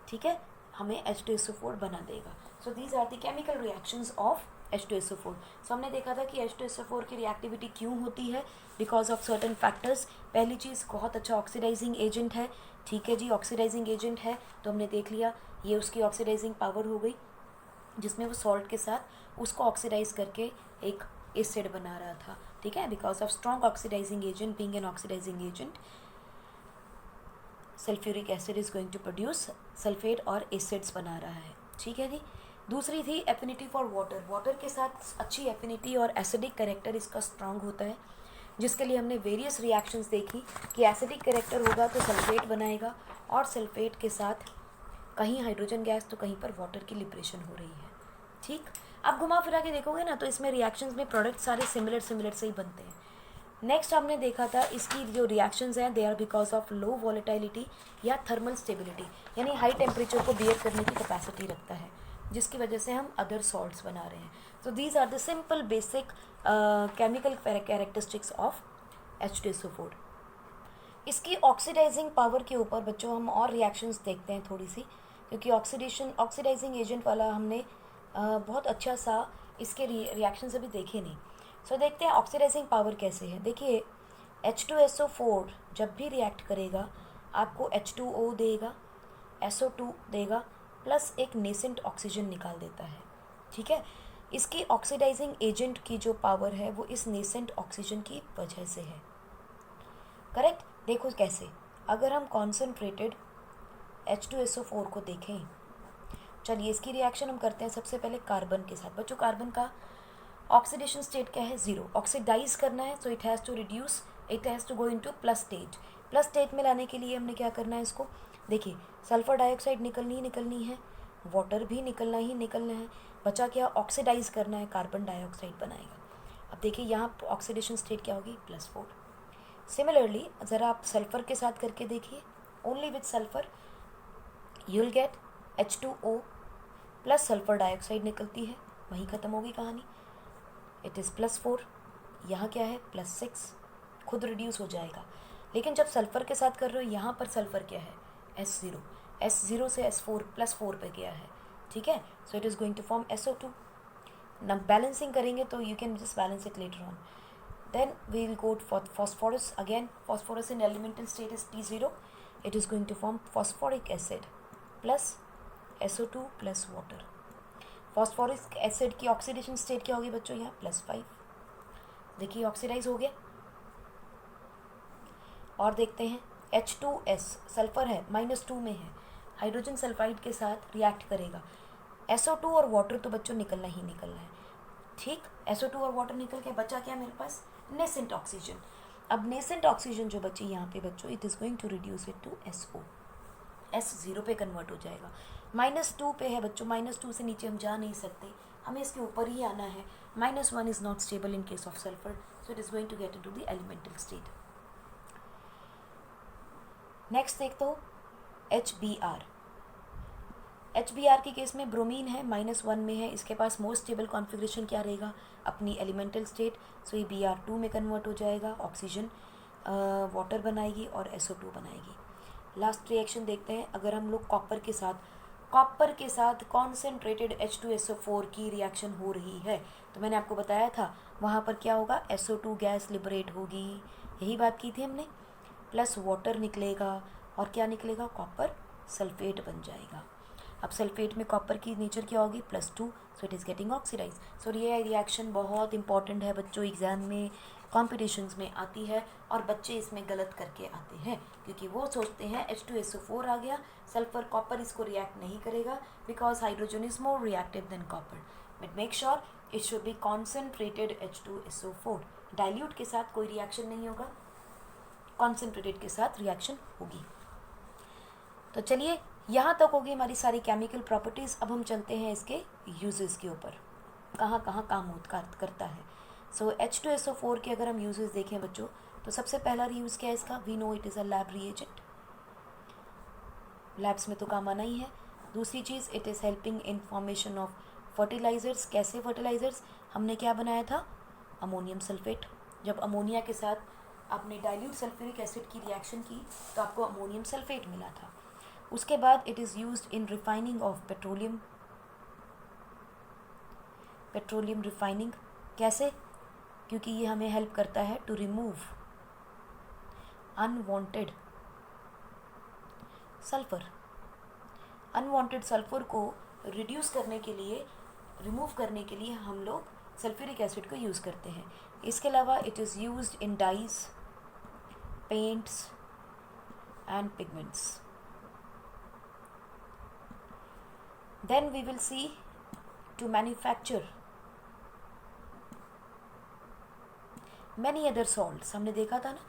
ठीक है, हमें H2SO4 बना देगा। So these are the chemical reactions of H2SO4। So हमने देखा था कि H2SO4 की रिएक्टिविटी क्यों होती है, बिकॉज ऑफ सर्टन फैक्टर्स। पहली चीज़, बहुत अच्छा ऑक्सीडाइजिंग एजेंट है, ठीक है जी, ऑक्सीडाइजिंग एजेंट है तो हमने देख लिया, ये उसकी ऑक्सीडाइजिंग पावर हो गई, जिसमें वो सॉल्ट के साथ उसको ऑक्सीडाइज करके एक एसिड बना रहा था, ठीक है। Because of strong oxidizing agent, being an oxidising agent, sulphuric acid is going to produce sulphate और एसिड्स बना रहा है, ठीक है जी। दूसरी थी एफिनिटी फॉर वाटर, वाटर के साथ अच्छी एफिनिटी और एसिडिक करेक्टर इसका स्ट्रांग होता है, जिसके लिए हमने वेरियस रिएक्शंस देखी कि एसिडिक कैरेक्टर होगा तो सल्फेट बनाएगा, और सल्फेट के साथ कहीं हाइड्रोजन गैस तो कहीं पर वाटर की लिबरेशन हो रही है। ठीक, आप घुमा फिरा के देखोगे ना तो इसमें रिएक्शंस में प्रोडक्ट सारे सिमिलर से ही बनते हैं। नेक्स्ट हमने देखा था इसकी जो रिएक्शंस हैं they are because of low volatility या थर्मल स्टेबिलिटी, यानी हाई टेम्परेचर को बियर करने की कैपेसिटी रखता है, जिसकी वजह से हम अदर सॉल्ट्स बना रहे हैं। So these are the simple basic chemical characteristics of H2SO4। इसकी ऑक्सीडाइजिंग पावर के ऊपर बच्चों हम और रिएक्शंस देखते हैं थोड़ी सी, क्योंकि ऑक्सीडाइजिंग एजेंट वाला हमने बहुत अच्छा सा इसके रिएक्शंस अभी देखे नहीं। सो देखते हैं ऑक्सीडाइजिंग पावर कैसे है। देखिए H2SO4 जब भी रिएक्ट करेगा आपको H2O देगा, SO2 देगा, प्लस एक नेसेंट ऑक्सीजन निकाल देता है। ठीक है, इसकी ऑक्सीडाइजिंग एजेंट की जो पावर है वो इस नेसेंट ऑक्सीजन की वजह से है। करेक्ट, देखो कैसे, अगर हम कॉन्सेंट्रेटेड H2SO4 को देखें, चलिए इसकी रिएक्शन हम करते हैं सबसे पहले कार्बन के साथ। बच्चों कार्बन का ऑक्सीडेशन स्टेट क्या है? 0। ऑक्सीडाइज करना है so it has to reduce, it has to go into plus state. Plus state में लाने के लिए हमने क्या करना है इसको, देखिए सल्फर डाइऑक्साइड निकलनी है, वाटर भी निकलना है, बचा क्या? ऑक्सीडाइज करना है, कार्बन डाइऑक्साइड बनाएगा। अब देखिए यहाँ ऑक्सीडेशन स्टेट क्या होगी? +4। सिमिलरली ज़रा आप सल्फर के साथ करके देखिए, only with sulphur you will gate H2O plus sulphur dioxide निकलती है, वहीं ख़त्म होगी कहानी। इट इज़ +4, यहाँ क्या है? +6, खुद रिड्यूस हो जाएगा। लेकिन जब सल्फ़र के साथ कर रहे हो यहाँ पर सल्फ़र क्या है? S0 से S4 +4 पे गया है। ठीक है, so it is going to form SO2। ना बैलेंसिंग करेंगे तो you can just balance it later on. Then we will go for phosphorus again. Phosphorus in elemental state is P0. It is going to form phosphoric acid plus SO2 plus water. phosphoric acid की oxidation state क्या होगी बच्चों? यहाँ +5। देखिए oxidise हो गया। और देखते हैं H2S सल्फर है, -2 में है, हाइड्रोजन सल्फाइड के साथ रिएक्ट करेगा। SO2 और वाटर तो बच्चों निकलना ही निकलना है। ठीक, SO2 और वाटर निकल के बचा क्या मेरे पास? Nascent oxygen. अब नेसेंट ऑक्सीजन जो बची यहाँ पे बच्चों, it is going to reduce it to SO, S0 पे कन्वर्ट हो जाएगा। -2 पे है बच्चों, -2 से नीचे हम जा नहीं सकते, हमें इसके ऊपर ही आना है। -1 is not stable in case of sulphur, so it is going to get into the elemental state. Next देख तो HBr। HBr के केस में ब्रोमीन है, -1 में है, इसके पास मोस्ट स्टेबल कॉन्फ़िगरेशन क्या रहेगा? अपनी एलिमेंटल स्टेट, सो ये Br2 में कन्वर्ट हो जाएगा, ऑक्सीजन वाटर बनाएगी और SO2 बनाएगी। लास्ट रिएक्शन देखते हैं, अगर हम लोग कॉपर के साथ कॉन्सेंट्रेटेड H2SO4 की रिएक्शन हो रही है तो मैंने आपको बताया था वहाँ पर क्या होगा? SO2 गैस लिबरेट होगी, यही बात की थी हमने, प्लस वाटर निकलेगा और क्या निकलेगा? कॉपर सल्फेट बन जाएगा। अब सल्फेट में कॉपर की नेचर क्या होगी? +2, so it is getting oxidise. सो ये रिएक्शन बहुत इंपॉर्टेंट है बच्चों, एग्जाम में कॉम्पिटिशन्स में आती है और बच्चे इसमें गलत करके आते हैं क्योंकि वो सोचते हैं H2SO4 आ गया, सल्फर कॉपर इसको रिएक्ट नहीं करेगा because hydrogen is more reactive than copper. But make sure it should be concentrated H2SO4। Dilute के साथ कोई रिएक्शन नहीं होगा, कॉन्सेंट्रेटेड के साथ रिएक्शन होगी। तो चलिए यहाँ तक होगी हमारी सारी केमिकल प्रॉपर्टीज़। अब हम चलते हैं इसके यूजेस के ऊपर, कहाँ कहाँ काम करता है। सो H2SO4 के अगर हम यूजेस देखें बच्चों तो सबसे पहला यूज़ क्या है इसका? We know it is a lab reagent, labs में तो काम आना ही है। दूसरी चीज़, it is helping in formation of fertilisers. कैसे फर्टिलाइज़र्स? हमने क्या बनाया था? Ammonium sulphate. जब अमोनिया के साथ आपने डाइल्यूट सल्फ्यूरिक एसिड की रिएक्शन की तो आपको अमोनियम सल्फेट मिला था। उसके बाद it is used in refining of petroleum refining. कैसे? क्योंकि ये हमें हेल्प करता है टू रिमूव अनवांटेड सल्फर को रिड्यूस करने के लिए, रिमूव करने के लिए हम लोग सल्फ्यूरिक एसिड को यूज़ करते हैं। इसके अलावा it is used in dyes, paints and pigments. Then we will see to manufacture many other salts, हमने देखा था ना,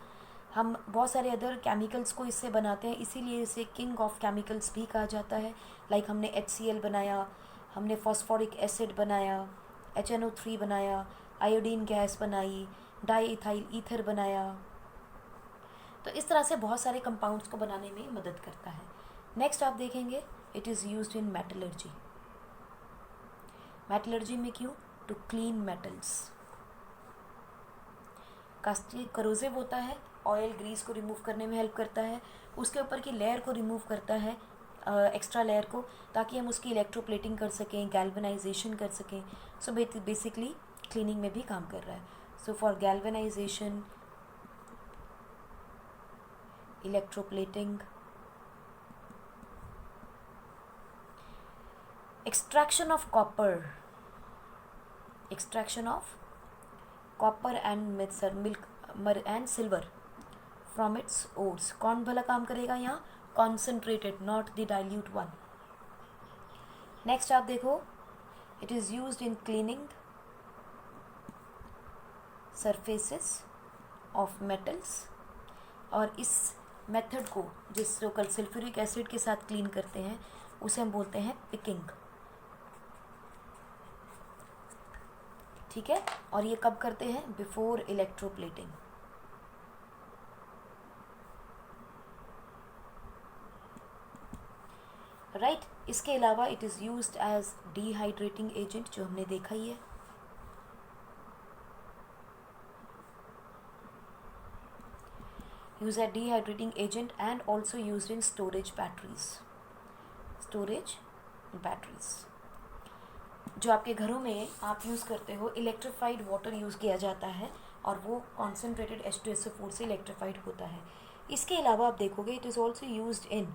हम बहुत सारे अदर केमिकल्स को इससे बनाते हैं, इसीलिए इसे किंग ऑफ केमिकल्स भी कहा जाता है। लाइक हमने HCl बनाया, हमने फॉस्फोरिक एसिड बनाया, HNO3 बनाया, आयोडीन गैस बनाई, डाई इथाइल ईथर बनाया। तो इस तरह से बहुत सारे कंपाउंड्स को बनाने में मदद करता है। नेक्स्ट आप देखेंगे, it is used in metallurgy. Metallurgy में क्यों? To clean metals. Caustic corrosive होता है, ऑयल ग्रीस को रिमूव करने में हेल्प करता है, उसके ऊपर की लेयर को रिमूव करता है, एक्स्ट्रा लेयर को, ताकि हम उसकी इलेक्ट्रोप्लेटिंग कर सकें, गैल्वेनाइजेशन कर सकें। सो बेसिकली क्लीनिंग में भी काम कर रहा है। So for galvanisation, electroplating, extraction of copper, extraction of copper and milk and silver from its ores। कौन भला काम करेगा यहाँ? concentrated, not the dilute one। Next आप देखो, it is used in cleaning surfaces of metals। और इस method को, जिस जो कल सल्फ्यूरिक एसिड के साथ क्लीन करते हैं, उसे हम बोलते हैं पिकिंग। ठीक है, और ये कब करते हैं? Before electroplating. राइट, इसके अलावा it is used as dehydrating agent, जो हमने देखा ही है। Use as dehydrating agent and also used in storage batteries. Storage batteries जो आपके घरों में आप यूज़ करते हो, इलेक्ट्रिफाइड वाटर यूज़ किया जाता है और वो कॉन्सेंट्रेटेड H2SO4 से इलेक्ट्रिफाइड होता है। इसके अलावा आप देखोगे, it is also used in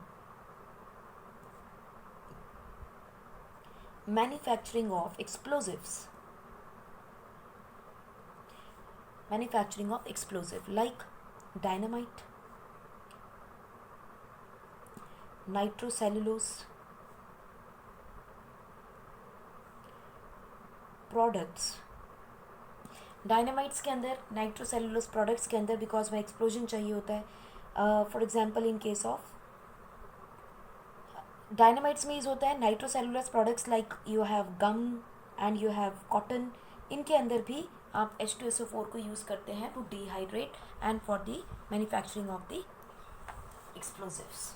manufacturing of explosives, manufacturing of explosive like dynamite, nitrocellulose products. Dynamites के अंदर, नाइट्रोसेलुलोज प्रोडक्ट्स के अंदर, बिकॉज में एक्सप्लोजन चाहिए होता है। For example in case of dynamites में यूज होता है nitrocellulose products like you have gum and you have cotton. इनके अंदर भी आप H2SO4 को यूज़ करते हैं to dehydrate and for the manufacturing of the explosives.